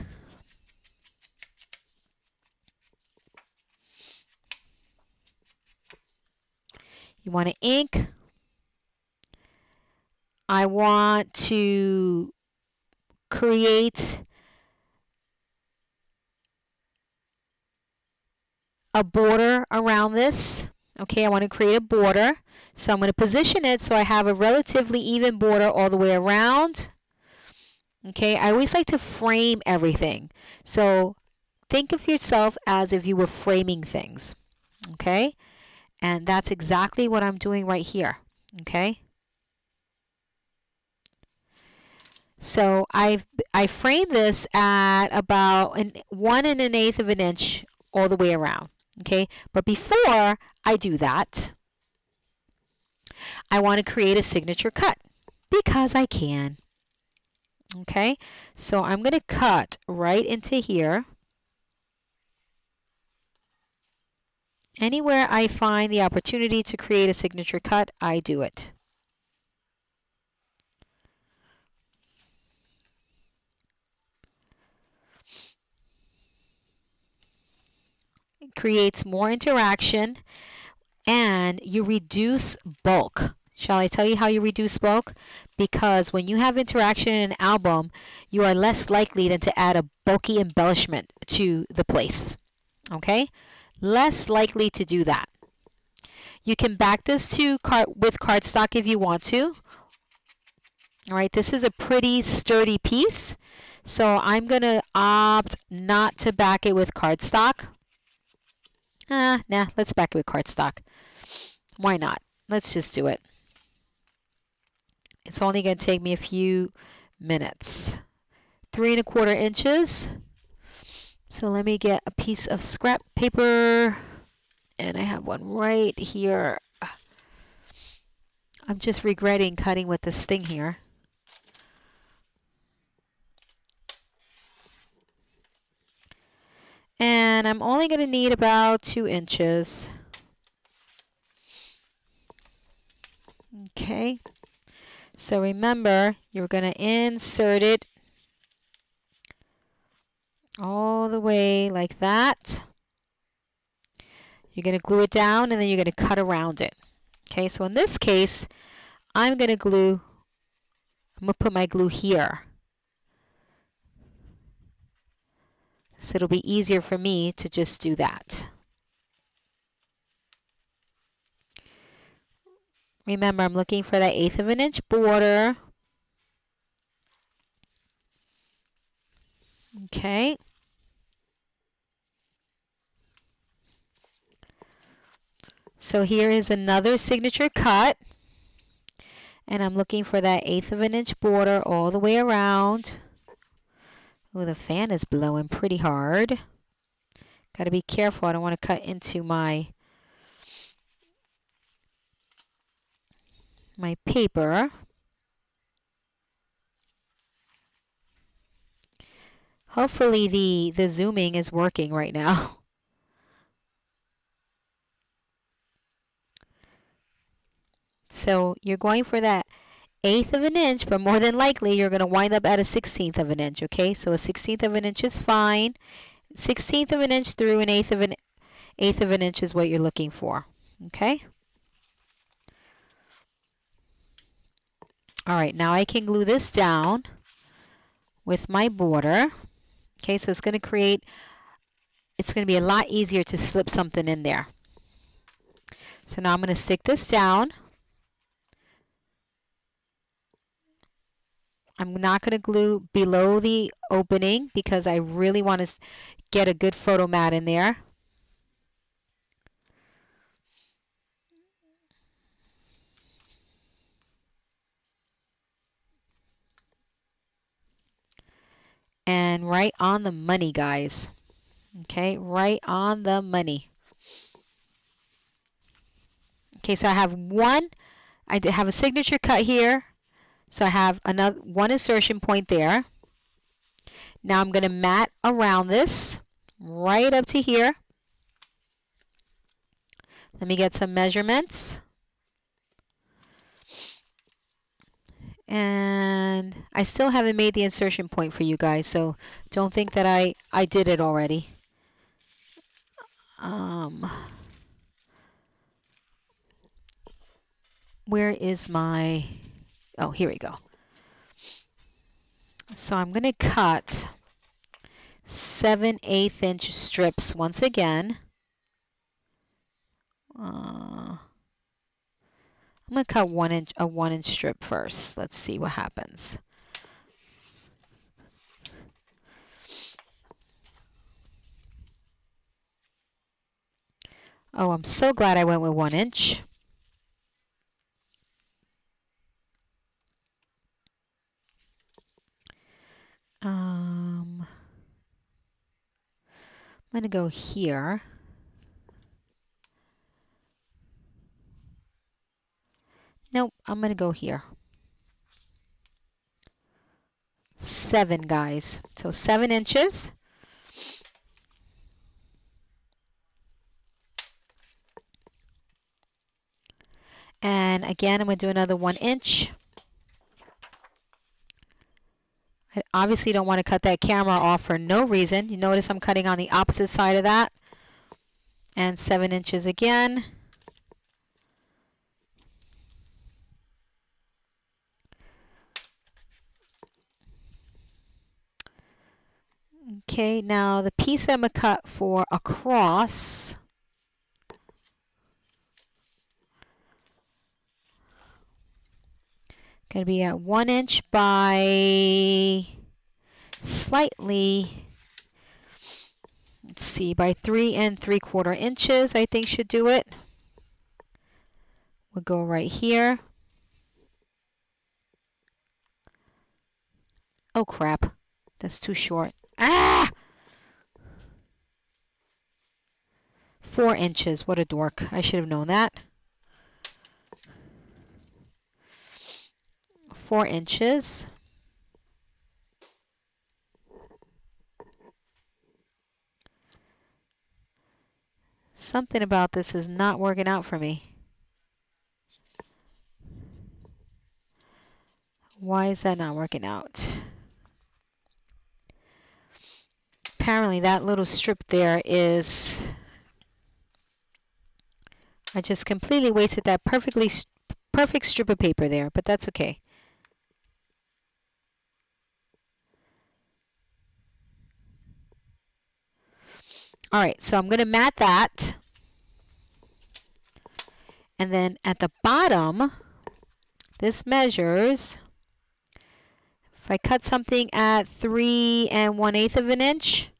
You want to ink I want to create a border around this. Okay, I want to create a border. So I'm going to position it so I have a relatively even border all the way around. Okay, I always like to frame everything. So think of yourself as if you were framing things. Okay, and that's exactly what I'm doing right here. Okay. So I framed this at about 1 1/8 of an inch all the way around. Okay, but before I do that, I want to create a signature cut because I can. Okay, so I'm going to cut right into here. Anywhere I find the opportunity to create a signature cut, I do it. It creates more interaction and you reduce bulk. Shall I tell you how you reduce bulk? Because when you have interaction in an album, you are less likely than to add a bulky embellishment to the place. Okay? Less likely to do that. You can back this to with cardstock if you want to. All right, this is a pretty sturdy piece, so I'm going to opt not to back it with cardstock. Nah, let's back it with cardstock. Why not? Let's just do it. It's only going to take me a few minutes. 3 1/4 inches. So let me get a piece of scrap paper, and I have one right here. I'm just regretting cutting with this thing here. And I'm only going to need about 2 inches. Okay. So remember, you're going to insert it all the way like that. You're going to glue it down and then you're going to cut around it. Okay, so in this case, I'm going to put my glue here. So it'll be easier for me to just do that. Remember, I'm looking for that 1/8 of an inch border. Okay. So here is another signature cut. And I'm looking for that 1/8 of an inch border all the way around. Oh, the fan is blowing pretty hard. Got to be careful. I don't want to cut into my paper. Hopefully the zooming is working right now. So you're going for that 1/8 of an inch, but more than likely you're going to wind up at a 1/16 of an inch, okay? So a 1/16 of an inch is fine. 1/16 of an inch through an 1/8 of an inch is what you're looking for, okay? All right, now I can glue this down with my border. Okay, so it's going to be a lot easier to slip something in there. So now I'm going to stick this down. I'm not going to glue below the opening because I really want to get a good photo mat in there. And right on the money, guys. Okay, right on the money. Okay, so I have a signature cut here. So I have one insertion point there. Now I'm going to mat around this right up to here. Let me get some measurements. And I still haven't made the insertion point for you guys, so don't think that I did it already. Where is my Oh, here we go. So I'm going to cut 7/8 inch strips once again. I'm going to cut a 1 inch strip first. Let's see what happens. Oh, I'm so glad I went with 1 inch. I'm going to go here. Nope, I'm going to go here. 7, guys. So 7 inches. And again, I'm going to do another 1 inch. I obviously don't want to cut that camera off for no reason. You notice I'm cutting on the opposite side of that. And 7 inches again. Okay, now the piece I'm going to cut for across, going to be at 1 inch by slightly, let's see, by 3 3/4 inches, I think should do it. We'll go right here. Oh crap, that's too short. Ah! 4 inches, what a dork. I should have known that. 4 inches. Something about this is not working out for me. Why is that not working out? Apparently that little strip there is, I just completely wasted that perfect strip of paper there, but that's okay. Alright, so I'm going to mat that. And then at the bottom, this measures, if I cut something at 3 1/8 inch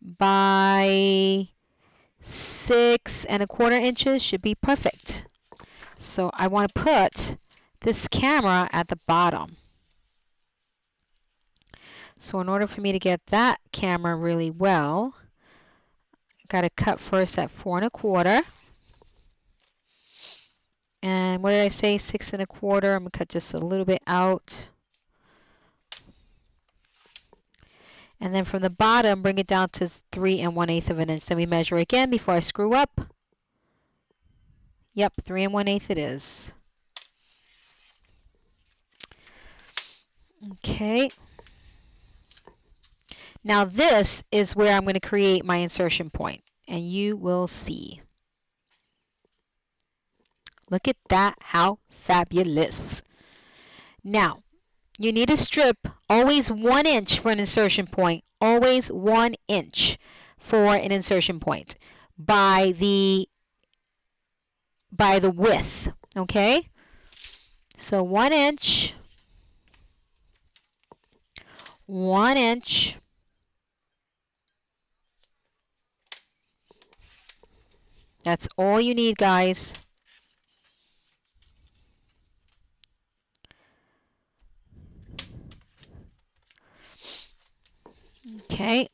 by 6 1/4 inches, should be perfect. So I want to put this camera at the bottom. So in order for me to get that camera really well, I got to cut first at 4 1/4. And what did I say? 6 1/4. I'm going to cut just a little bit out. And then from the bottom, bring it down to 3 1/8 inch. Let me measure again before I screw up. Yep, 3 1/8 it is. Okay. Now this is where I'm going to create my insertion point, and you will see. Look at that, how fabulous. Now, you need a strip, always 1 inch for an insertion point, always 1 inch for an insertion point by the width, okay? So 1 inch, 1 inch, that's all you need, guys. Okay.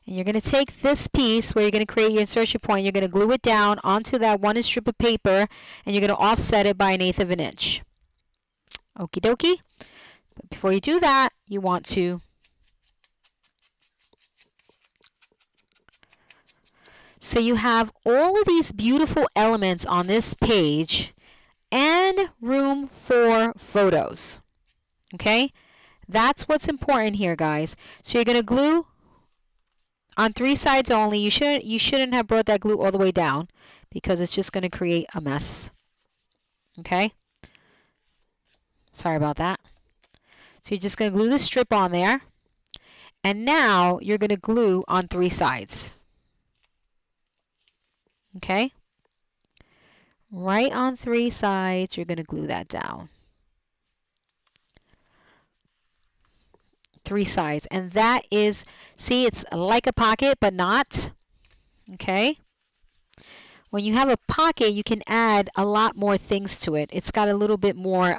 And you're going to take this piece where you're going to create your insertion point, you're going to glue it down onto that 1 inch strip of paper, and you're going to offset it by 1/8 inch. Okie dokie. But before you do that, you want to so you have all of these beautiful elements on this page and room for photos. Okay? That's what's important here, guys. So you're going to glue on 3 sides only. You shouldn't have brought that glue all the way down because it's just going to create a mess. Okay? Sorry about that. So you're just going to glue the strip on there. And now you're going to glue on 3 sides. Okay? Right on 3 sides, you're going to glue that down. 3 sides. And that is, see, it's like a pocket, but not. Okay? When you have a pocket, you can add a lot more things to it. It's got a little bit more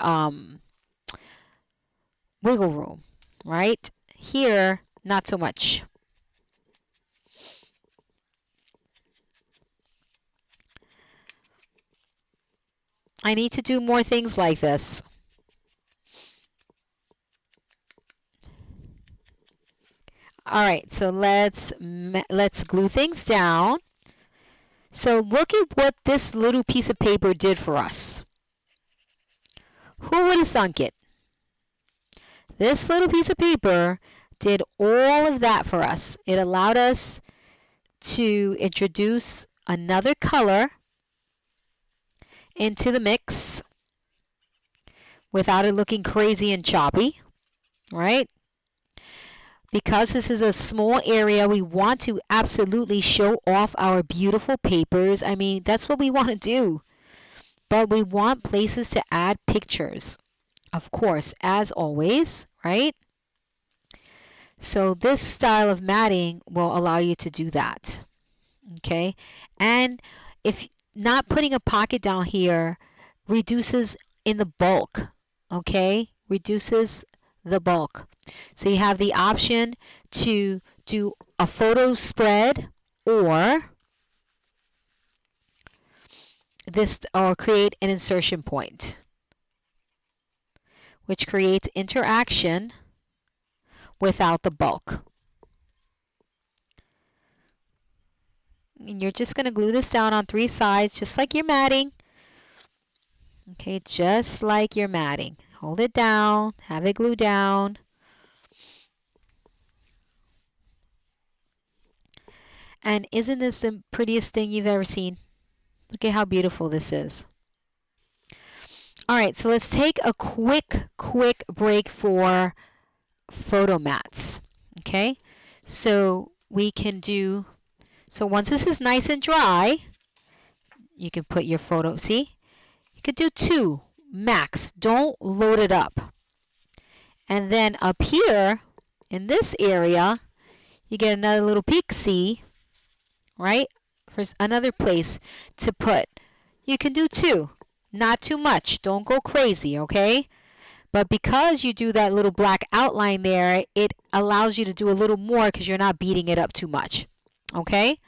wiggle room, right? Here, not so much. I need to do more things like this. All right, so let's glue things down. So look at what this little piece of paper did for us. Who would have thunk it? This little piece of paper did all of that for us. It allowed us to introduce another color into the mix without it looking crazy and choppy, right? Because this is a small area, we want to absolutely show off our beautiful papers. I mean, that's what we want to do. But we want places to add pictures, of course, as always, right? So this style of matting will allow you to do that, okay? And if not putting a pocket down here reduces in the bulk, okay? Reduces the bulk. So you have the option to do a photo spread or this, or create an insertion point, which creates interaction without the bulk. And you're just going to glue this down on 3 sides, just like you're matting. Okay, just like you're matting. Hold it down, have it glue down. And isn't this the prettiest thing you've ever seen? Look at how beautiful this is. All right, so let's take a quick break for photo mats. Okay, so we can do, so once this is nice and dry, you can put your photo, see? You could do 2 max. Don't load it up. And then up here in this area, you get another little pixie, right? For another place to put. You can do 2. Not too much. Don't go crazy, okay? But because you do that little black outline there, it allows you to do a little more because you're not beating it up too much, okay?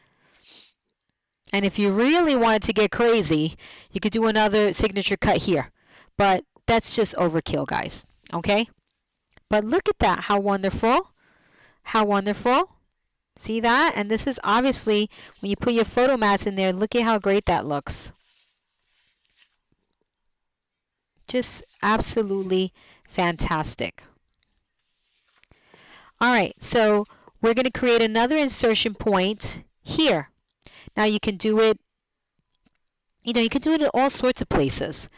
And if you really wanted to get crazy, you could do another signature cut here. But that's just overkill, guys, okay? But look at that. How wonderful. How wonderful. See that? And this is obviously, when you put your photo mats in there, look at how great that looks. Just absolutely fantastic. All right, so we're going to create another insertion point here. Now you can do it, you can do it at all sorts of places.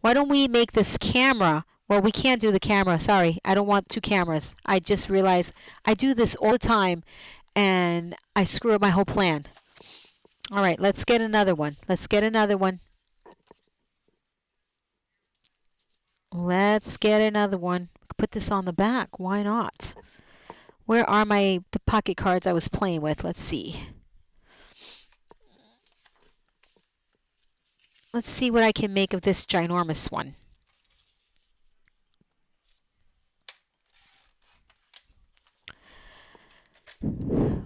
Why don't we make this camera? Well, we can't do the camera. Sorry, I don't want 2 cameras. I just realized I do this all the time and I screw up my whole plan. All right, let's get another one. Let's get another one. Let's get another one. Put this on the back. Why not? Where are the pocket cards I was playing with? Let's see. Let's see what I can make of this ginormous one.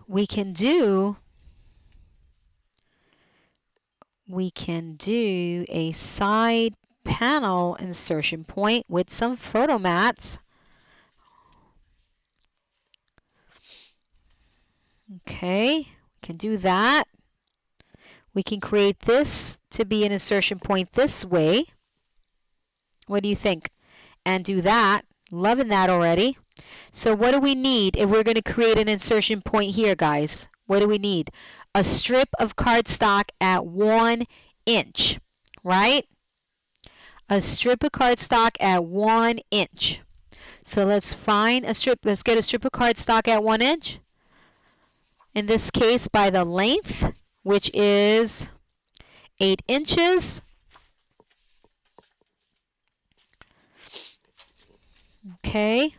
We can do a side panel insertion point with some photo mats. Okay, we can do that. We can create this to be an insertion point this way. What do you think? And do that. Loving that already. So what do we need if we're going to create an insertion point here, guys? What do we need? A strip of cardstock at 1 inch, right? a strip of cardstock at 1 inch. So let's find a strip. Let's get a strip of cardstock at 1 inch. In this case, by the length, which is 8 inches. Okay.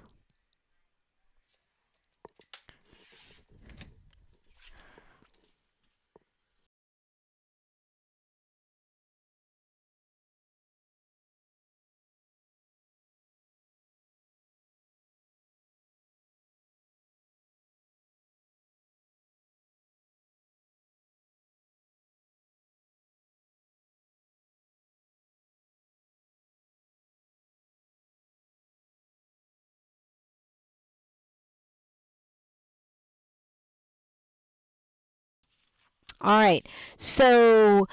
All right, so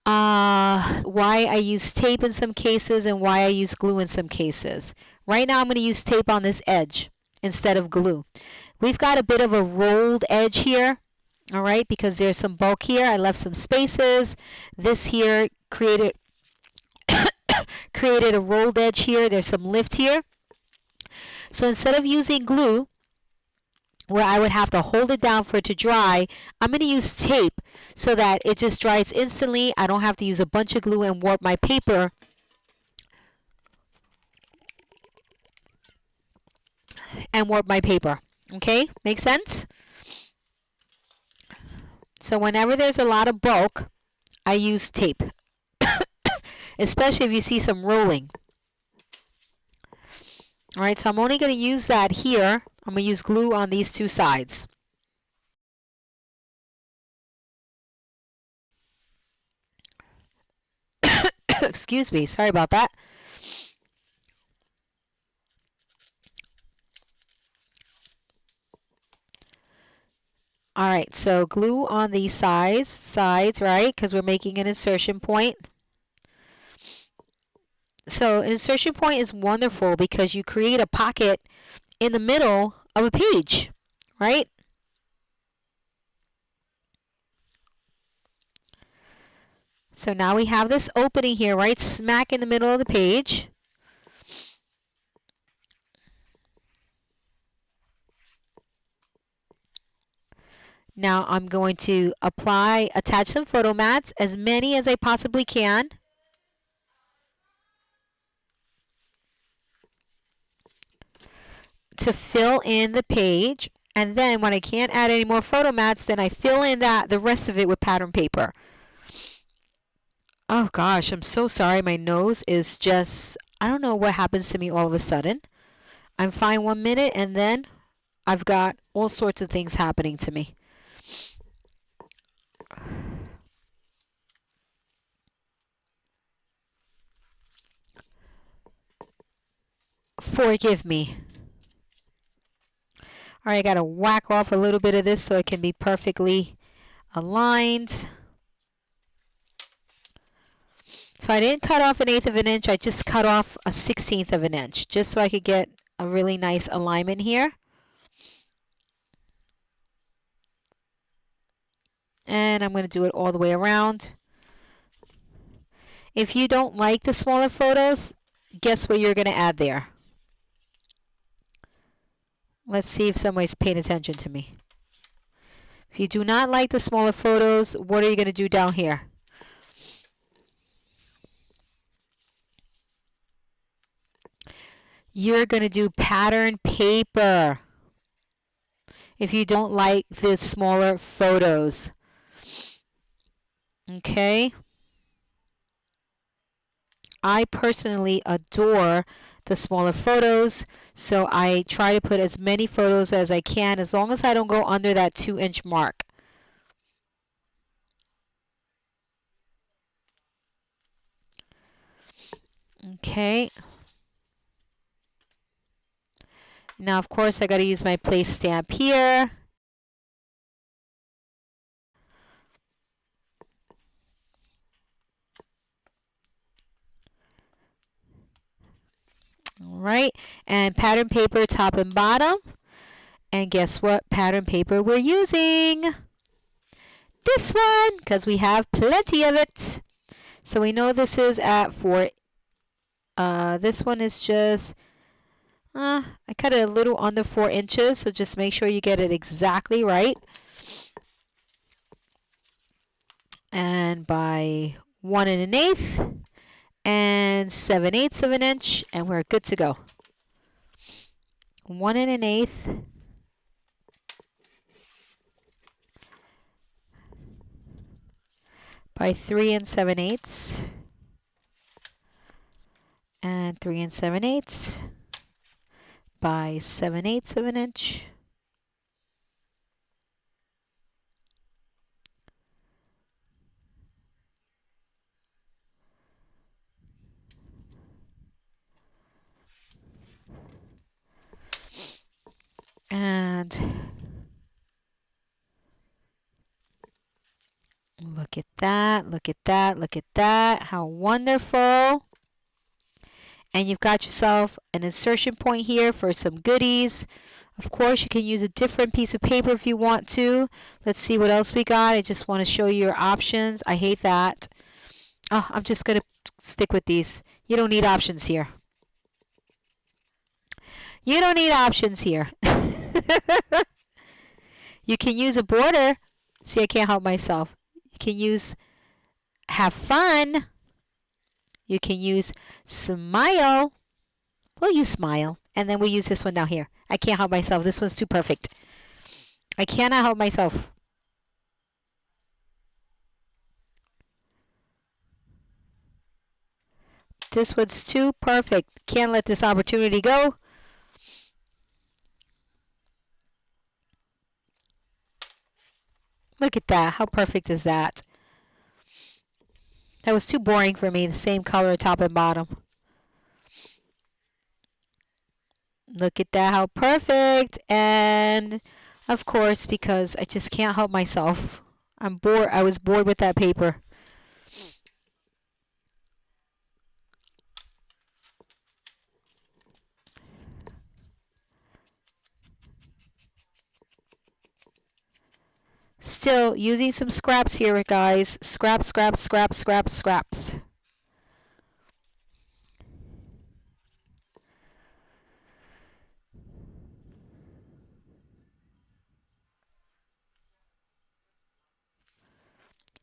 why I use tape in some cases and why I use glue in some cases. Right now I'm going to use tape on this edge instead of glue. We've got a bit of a rolled edge here, all right, because there's some bulk here. I left some spaces. This here created created a rolled edge here. There's some lift here. So instead of using glue, where I would have to hold it down for it to dry, I'm going to use tape so that it just dries instantly. I don't have to use a bunch of glue and warp my paper. Okay, makes sense? So whenever there's a lot of bulk, I use tape, especially if you see some rolling. All right, so I'm only going to use that here. I'm going to use glue on these two sides. Excuse me, sorry about that. All right, so glue on these sides, right? Because we're making an insertion point. So an insertion point is wonderful because you create a pocket in the middle of a page, right? So now we have this opening here, right smack in the middle of the page. Now I'm going to attach some photo mats, as many as I possibly can. To fill in the page, and then when I can't add any more photo mats, then I fill in the rest of it with pattern paper. Oh gosh, I'm so sorry. My nose is just, I don't know what happens to me all of a sudden. I'm fine 1 minute and then I've got all sorts of things happening to me. Forgive me. All right, I got to whack off a little bit of this so it can be perfectly aligned. So I didn't cut off 1/8 of an inch, I just cut off a 1/16 of an inch, just so I could get a really nice alignment here. And I'm going to do it all the way around. If you don't like the smaller photos, guess what you're going to add there? Let's see if somebody's paying attention to me. If you do not like the smaller photos, what are you going to do down here? You're going to do pattern paper. If you don't like the smaller photos. Okay? I personally adore the smaller photos, so I try to put as many photos as I can, as long as I don't go under that 2-inch mark. Okay. Now, of course, I got to use my place stamp here. All right, and pattern paper top and bottom. And guess what pattern paper we're using? This one, because we have plenty of it. So we know this is at 4 This one is just, I cut it a little under 4 inches, so just make sure you get it exactly right. And by 1 1/8 and 7/8 of an inch, and we're good to go. 1 1/8 by 3 7/8 and 3 7/8 by 7/8 of an inch. And look at that, look at that, look at that. How wonderful. And you've got yourself an insertion point here for some goodies. Of course, you can use a different piece of paper if you want to. Let's see what else we got. I just want to show you your options. I hate that. Oh, I'm just going to stick with these. You don't need options here. You don't need options here. You can use a border. See, I can't help myself. You can use have fun. You can use smile. We'll use smile. And then we'll use this one down here. I can't help myself. This one's too perfect. I cannot help myself. This one's too perfect. Can't let this opportunity go. Look at that. How perfect is that? That was too boring for me. The same color top and bottom. Look at that. How perfect. And of course, because I just can't help myself. I'm bored. I was bored with that paper. Still using some scraps here, guys. Scraps, scraps, scraps, scraps, scraps.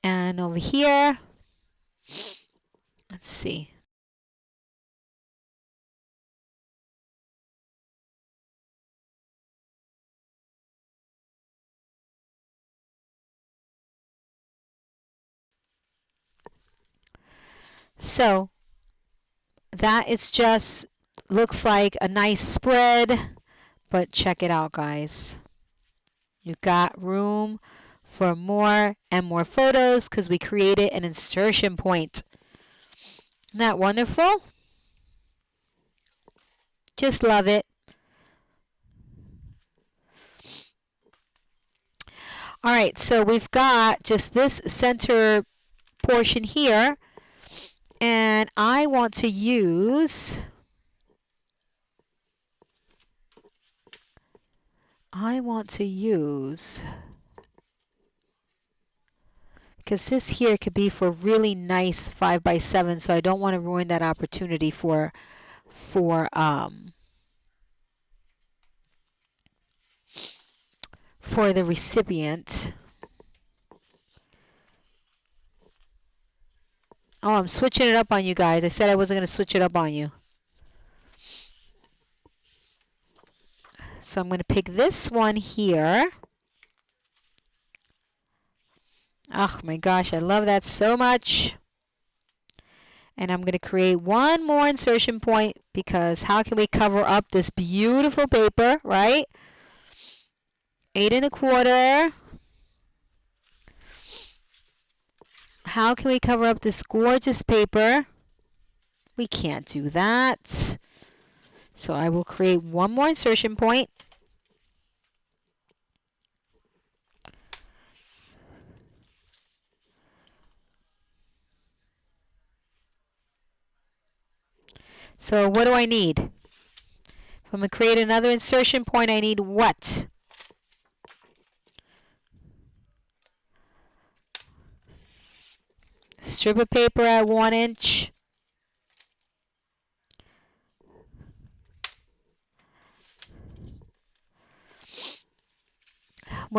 And over here, let's see. So that is just looks like a nice spread, but check it out, guys. You've got room for more and more photos because we created an insertion point. Isn't that wonderful? Just love it. All right, so we've got just this center portion here, and I want to use because this here could be for really nice 5x7, so I don't want to ruin that opportunity for the recipient. Oh, I'm switching it up on you guys. I said I wasn't going to switch it up on you. So I'm going to pick this one here. Oh my gosh, I love that so much. And I'm going to create one more insertion point because how can we cover up this beautiful paper, right? 8 1/4. How can we cover up this gorgeous paper? We can't do that. So I will create one more insertion point. So what do I need? If I'm going to create another insertion point, I need what? Strip of paper at 1 inch.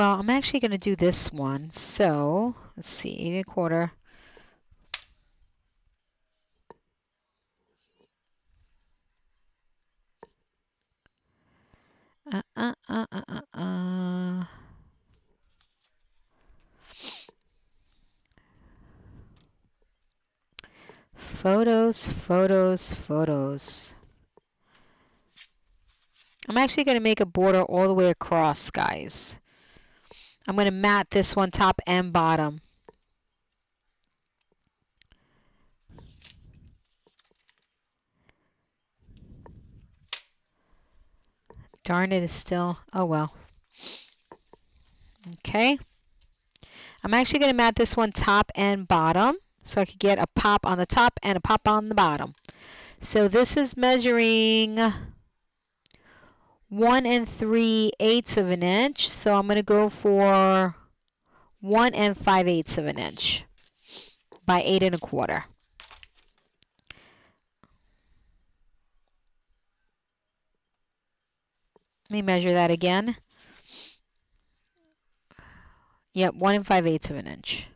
well, I'm actually going to do this one. So, let's see, 8 1/4. Photos, photos, photos. I'm actually going to make a border all the way across, guys. I'm going to mat this one top and bottom. Darn it, is still, oh well. Okay. I'm actually going to mat this one top and bottom so I could get a pop on the top and a pop on the bottom. So this is measuring 1 3/8 of an inch. So I'm going to go for 1 5/8 of an inch by 8 1/4. Let me measure that again. Yep, 1 5/8 of an inch.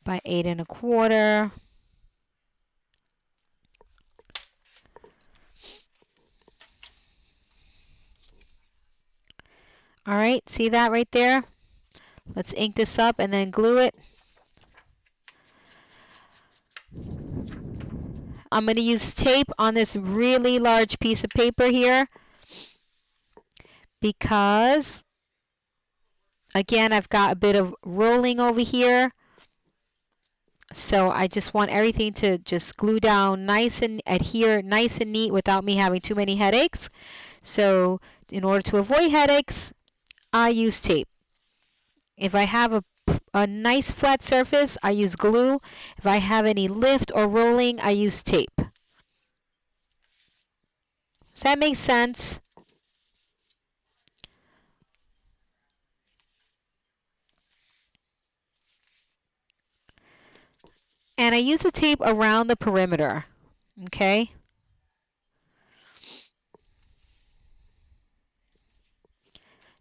By 8 1/4. All right, see that right there? Let's ink this up and then glue it. I'm going to use tape on this really large piece of paper here because, again, I've got a bit of rolling over here. So I just want everything to just glue down nice and adhere nice and neat without me having too many headaches. So in order to avoid headaches, I use tape. If I have a nice flat surface, I use glue. If I have any lift or rolling, I use tape. Does that make sense? And I use the tape around the perimeter. Okay?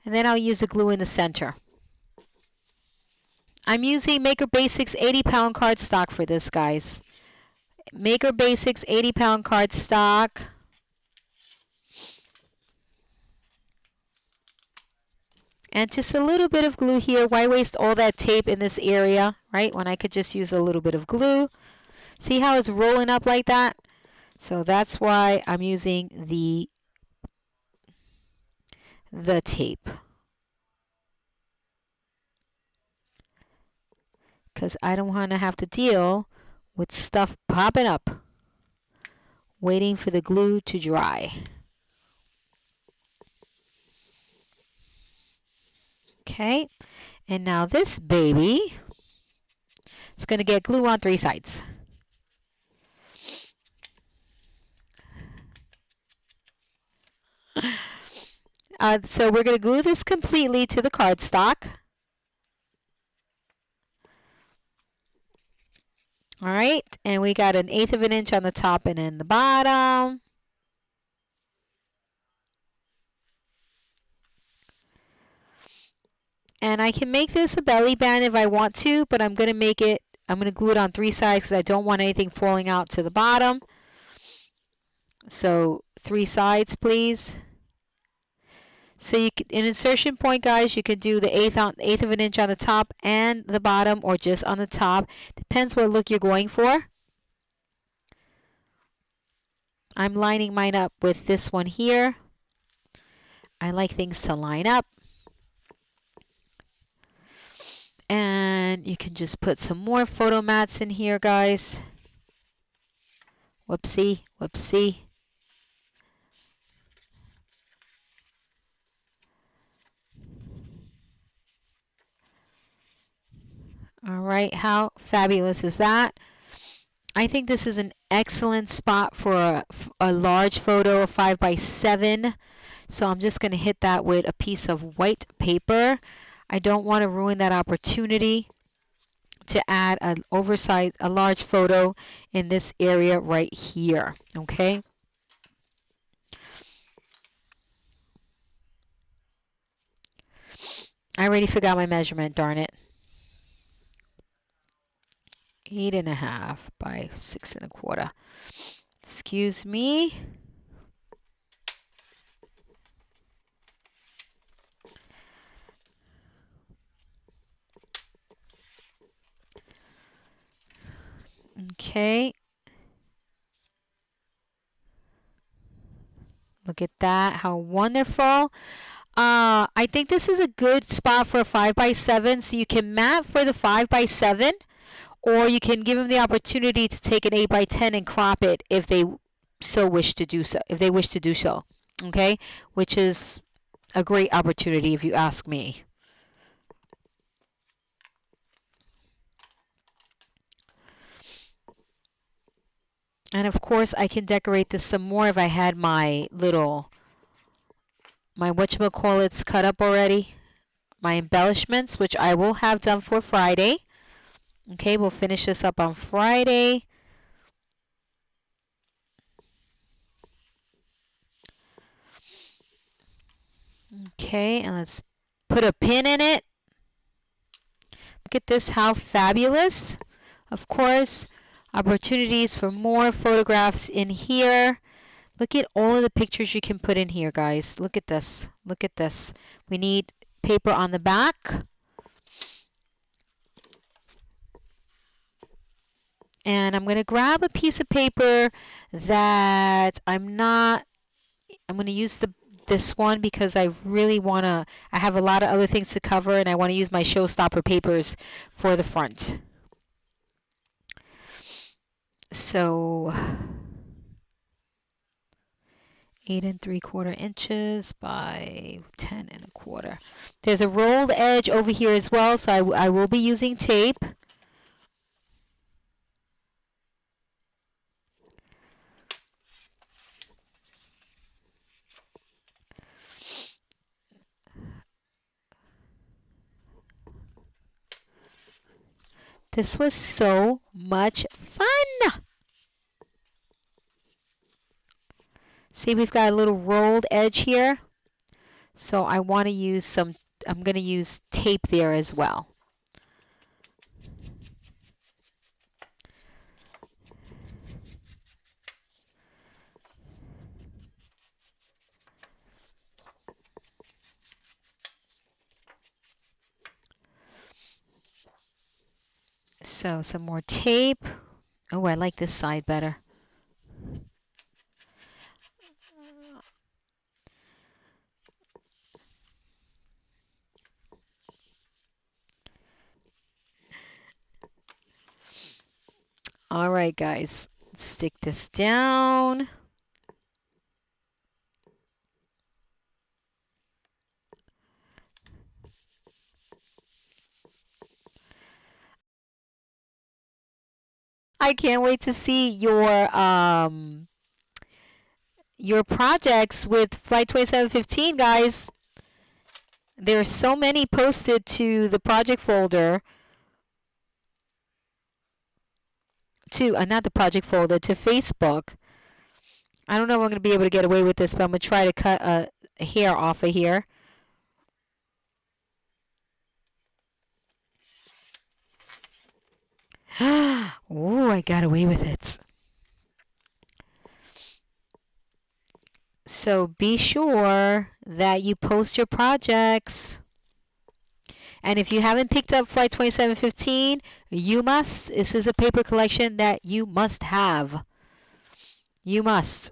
And then I'll use the glue in the center. I'm using Maker Basics 80-pound cardstock for this, guys. Maker Basics 80-pound cardstock. And just a little bit of glue here. Why waste all that tape in this area, right? When I could just use a little bit of glue. See how it's rolling up like that? So that's why I'm using the tape. Because I don't want to have to deal with stuff popping up, waiting for the glue to dry. Okay, and now this baby is going to get glue on 3 sides. So we're going to glue this completely to the cardstock. All right, and we got 1/8 of an inch on the top and in the bottom. And I can make this a belly band if I want to, but I'm going to glue it on 3 sides because I don't want anything falling out to the bottom. So 3 sides, please. So you can, in insertion point, guys, you could do the 1/8 of an inch on the top and the bottom, or just on the top. Depends what look you're going for. I'm lining mine up with this one here. I like things to line up. And you can just put some more photo mats in here, guys. Whoopsie, whoopsie. All right, how fabulous is that? I think this is an excellent spot for a large photo, a 5x7. So I'm just going to hit that with a piece of white paper. I don't want to ruin that opportunity to add a large photo in this area right here. Okay. I already forgot my measurement, darn it. 8.5 by 6.25. Excuse me. Okay. Look at that. How wonderful. I think this is a good spot for a 5x7. So you can mat for the 5x7, or you can give them the opportunity to take an 8x10 and crop it if they so wish to do so. If they wish to do so, okay, which is a great opportunity if you ask me. And of course, I can decorate this some more if I had my whatchamacallits cut up already. My embellishments, which I will have done for Friday. Okay, we'll finish this up on Friday. Okay, and let's put a pin in it. Look at this, how fabulous. Of course, opportunities for more photographs in here. Look at all of the pictures you can put in here, guys. Look at this. Look at this. We need paper on the back. And I'm going to grab a piece of paper that I'm going to use this one because I really want to, I have a lot of other things to cover and I want to use my showstopper papers for the front. So 8 3/4 inches by 10 1/4. There's a rolled edge over here as well, so I will be using tape. This was so much fun. See, we've got a little rolled edge here. So I want to use some, I'm going to use tape there as well. So some more tape. Oh, I like this side better. All right, guys, let's stick this down. I can't wait to see your projects with Flight 2715, guys. There are so many posted to the project folder. Not the project folder, to Facebook. I don't know if I'm going to be able to get away with this, but I'm going to try to cut a hair off of here. Oh, I got away with it. So be sure that you post your projects. And if you haven't picked up Flight 2715, you must. This is a paper collection that you must have. You must.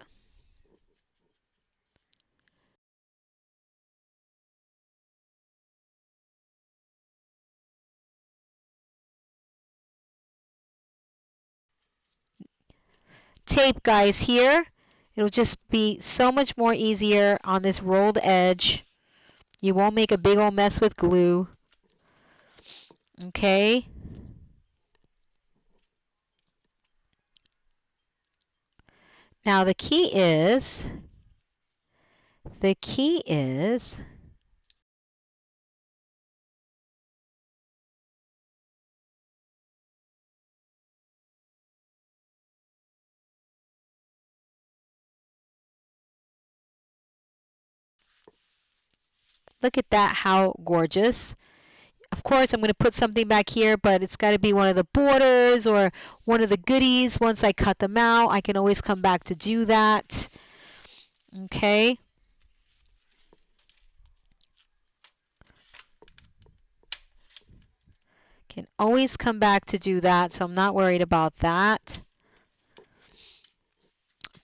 Tape, guys, here. It'll just be so much more easier on this rolled edge. You won't make a big old mess with glue. Okay. Now the key is look at that, how gorgeous. of course, I'm going to put something back here, but it's got to be one of the borders or one of the goodies. Once I cut them out, I can always come back to do that. Okay. Can always come back to do that, so I'm not worried about that.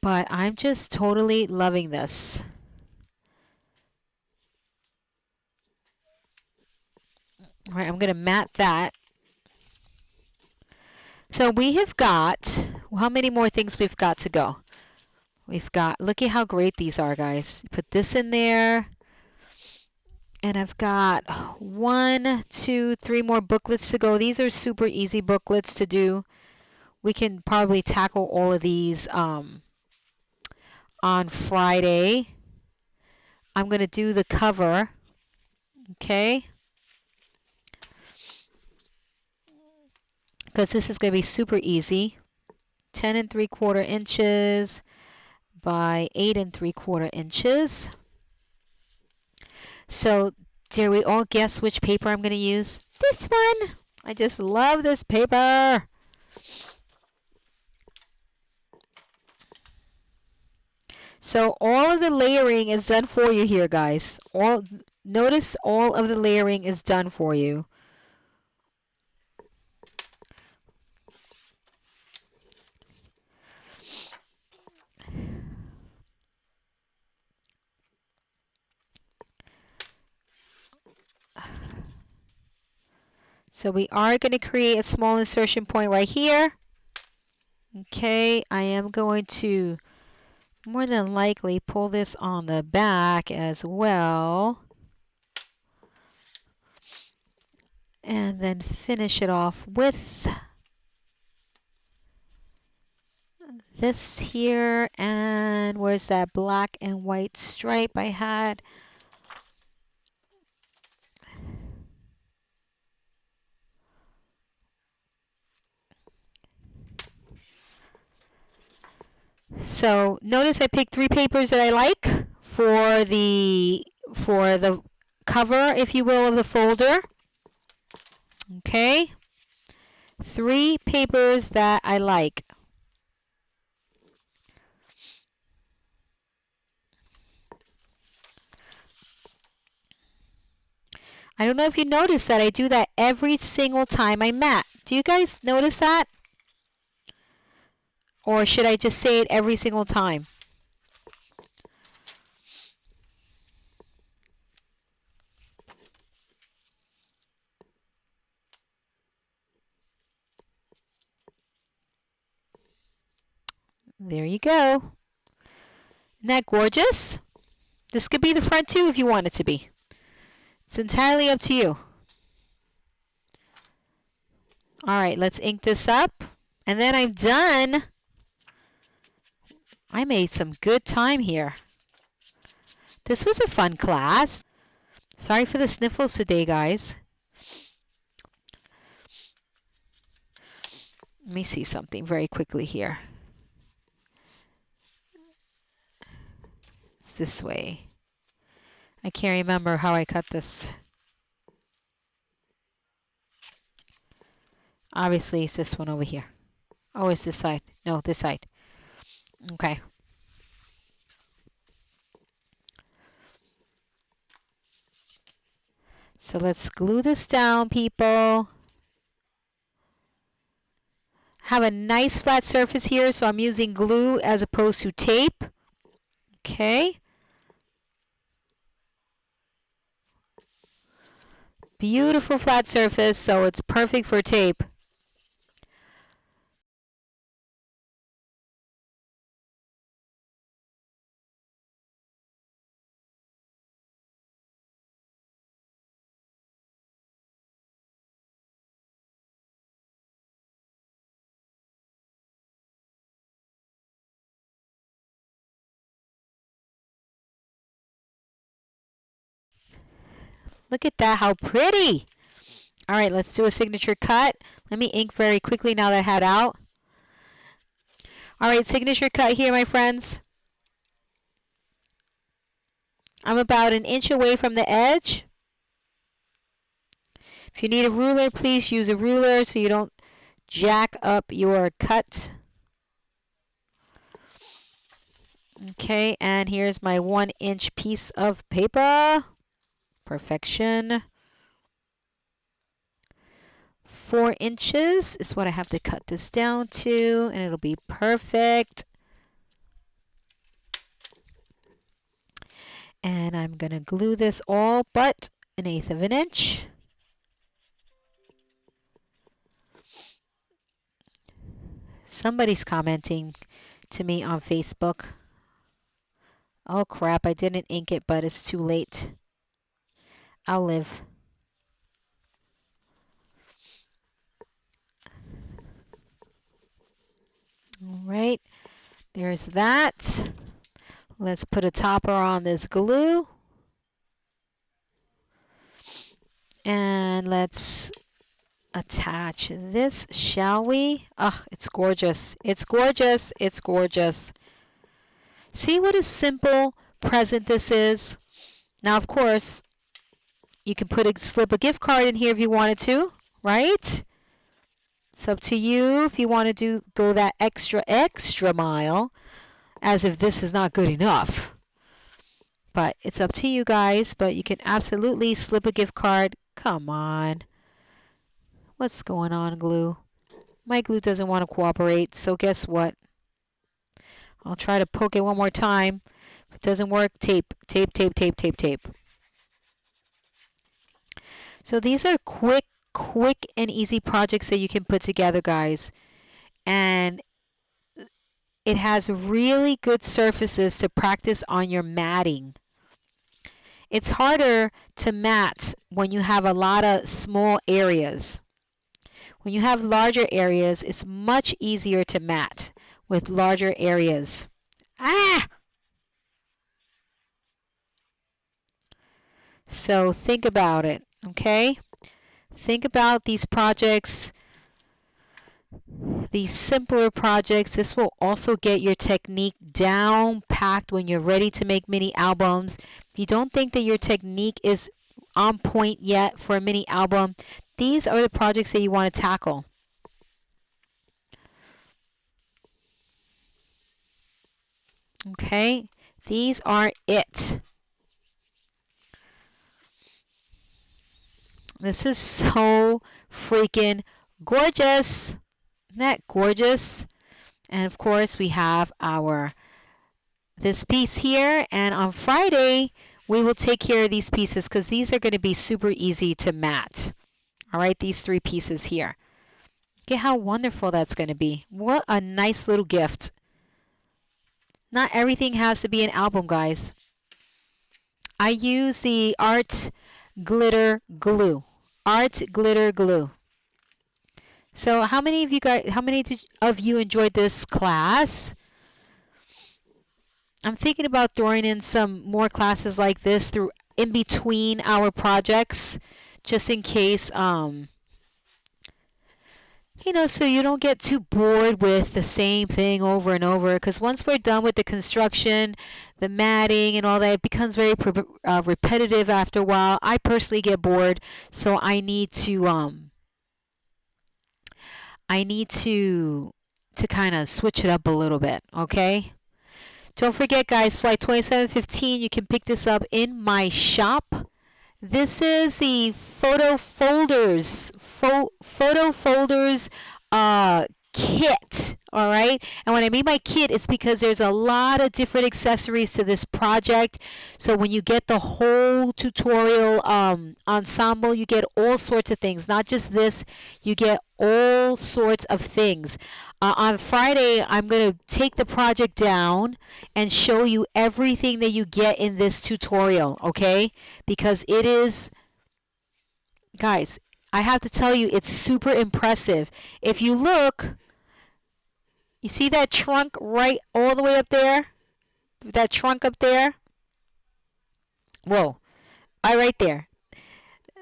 But I'm just totally loving this. All right, I'm going to mat that. So we have got, how many more things we've got to go? We've got, look at how great these are, guys. Put this in there. And I've got 1, 2, 3 more booklets to go. These are super easy booklets to do. We can probably tackle all of these on Friday. I'm going to do the cover. Okay. Because this is going to be super easy. 10 3/4 inches by 8 3/4 inches. So, dare we all guess which paper I'm going to use? This one! I just love this paper! So, all of the layering is done for you here, guys. Notice all of the layering is done for you. So we are going to create a small insertion point right here. Okay, I am going to more than likely pull this on the back as well. And then finish it off with this here. And where's that black and white stripe I had? So notice I picked 3 papers that I like for the cover, if you will, of the folder. Okay, 3 papers that I like. I don't know if you noticed that I do that every single time I mat. Do you guys notice that? Or should I just say it every single time? There you go. Isn't that gorgeous? This could be the front too if you want it to be. It's entirely up to you. All right, let's ink this up. And then I'm done. I made some good time here. This was a fun class. Sorry for the sniffles today, guys. Let me see something very quickly here. It's this way. I can't remember how I cut this. Obviously, it's this one over here. Oh, it's this side. No, this side. Okay. So let's glue this down, people. Have a nice flat surface here, so I'm using glue as opposed to tape. Okay. Beautiful flat surface, so it's perfect for tape. Look at that, how pretty! All right, let's do a signature cut. Let me ink very quickly now that I had out. All right, signature cut here, my friends. I'm about 1 inch away from the edge. If you need a ruler, please use a ruler so you don't jack up your cut. Okay, and here's my 1-inch piece of paper. Perfection. 4 inches is what I have to cut this down to, and it'll be perfect. And I'm going to glue this all but 1/8 of an inch. Somebody's commenting to me on Facebook. Oh crap, I didn't ink it, but it's too late. I'll live. All right, there's that. Let's put a topper on this glue. And let's attach this, shall we? Ugh, it's gorgeous. It's gorgeous. It's gorgeous. See what a simple present this is? Now, of course, you can slip a gift card in here if you wanted to, right? It's up to you if you want to go that extra mile, as if this is not good enough. But it's up to you guys, but you can absolutely slip a gift card. Come on. What's going on, glue? My glue doesn't want to cooperate, so guess what? I'll try to poke it one more time. If it doesn't work, tape, tape, tape, tape, tape, tape. So these are quick and easy projects that you can put together, guys. And it has really good surfaces to practice on your matting. It's harder to mat when you have a lot of small areas. When you have larger areas, it's much easier to mat with larger areas. Ah! So think about it, okay? Think about these projects, these simpler projects. This will also get your technique down packed when you're ready to make mini albums. If you don't think that your technique is on point yet for a mini album, these are the projects that you want to tackle. Okay, these are it. This is so freaking gorgeous. Isn't that gorgeous? And of course we have this piece here, and on Friday we will take care of these pieces because these are going to be super easy to mat. All right, these 3 pieces here. Look at how wonderful that's going to be. What a nice little gift. Not everything has to be an album, guys. I use the Art Glitter Glue. Art Glitter Glue. So how many of you enjoyed this class? I'm thinking about throwing in some more classes like this in between our projects, just in case, so you don't get too bored with the same thing over and over. Because once we're done with the construction, the matting and all that, it becomes very repetitive after a while. I personally get bored, so I need to kind of switch it up a little bit, okay? Don't forget, guys, Flight 2715, you can pick this up in my shop. This is the Photo Folders kit, all right? And when I mean by kit, it's because there's a lot of different accessories to this project. So when you get the whole tutorial ensemble, you get all sorts of things. Not just this, you get all sorts of things. On Friday, I'm going to take the project down and show you everything that you get in this tutorial, okay? Because it is, guys, I have to tell you, it's super impressive. If you look, you see that trunk right all the way up there? That trunk up there? Whoa, right there.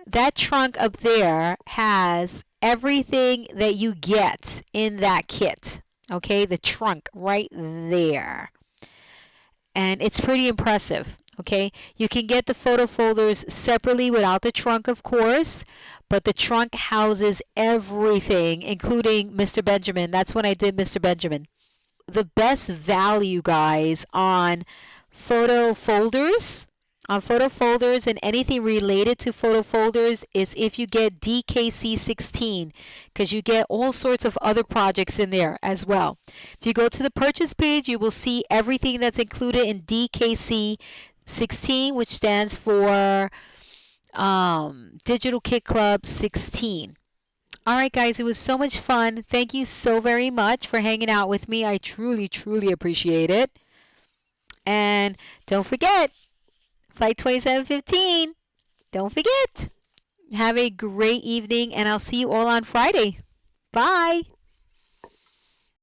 That trunk up there has everything that you get in that kit. Okay, the trunk right there. And it's pretty impressive. Okay, you can get the photo folders separately without the trunk, of course, but the trunk houses everything, including Mr. Benjamin. That's when I did Mr. Benjamin. The best value, guys, on photo folders, and anything related to photo folders is if you get DKC 16, because you get all sorts of other projects in there as well. If you go to the purchase page, you will see everything that's included in DKC 16, which stands for Digital Kit Club 16. All right, guys, it was so much fun. Thank you so very much for hanging out with me. I truly, truly appreciate it. And don't forget, Flight 2715. Don't forget. Have a great evening, and I'll see you all on Friday. Bye.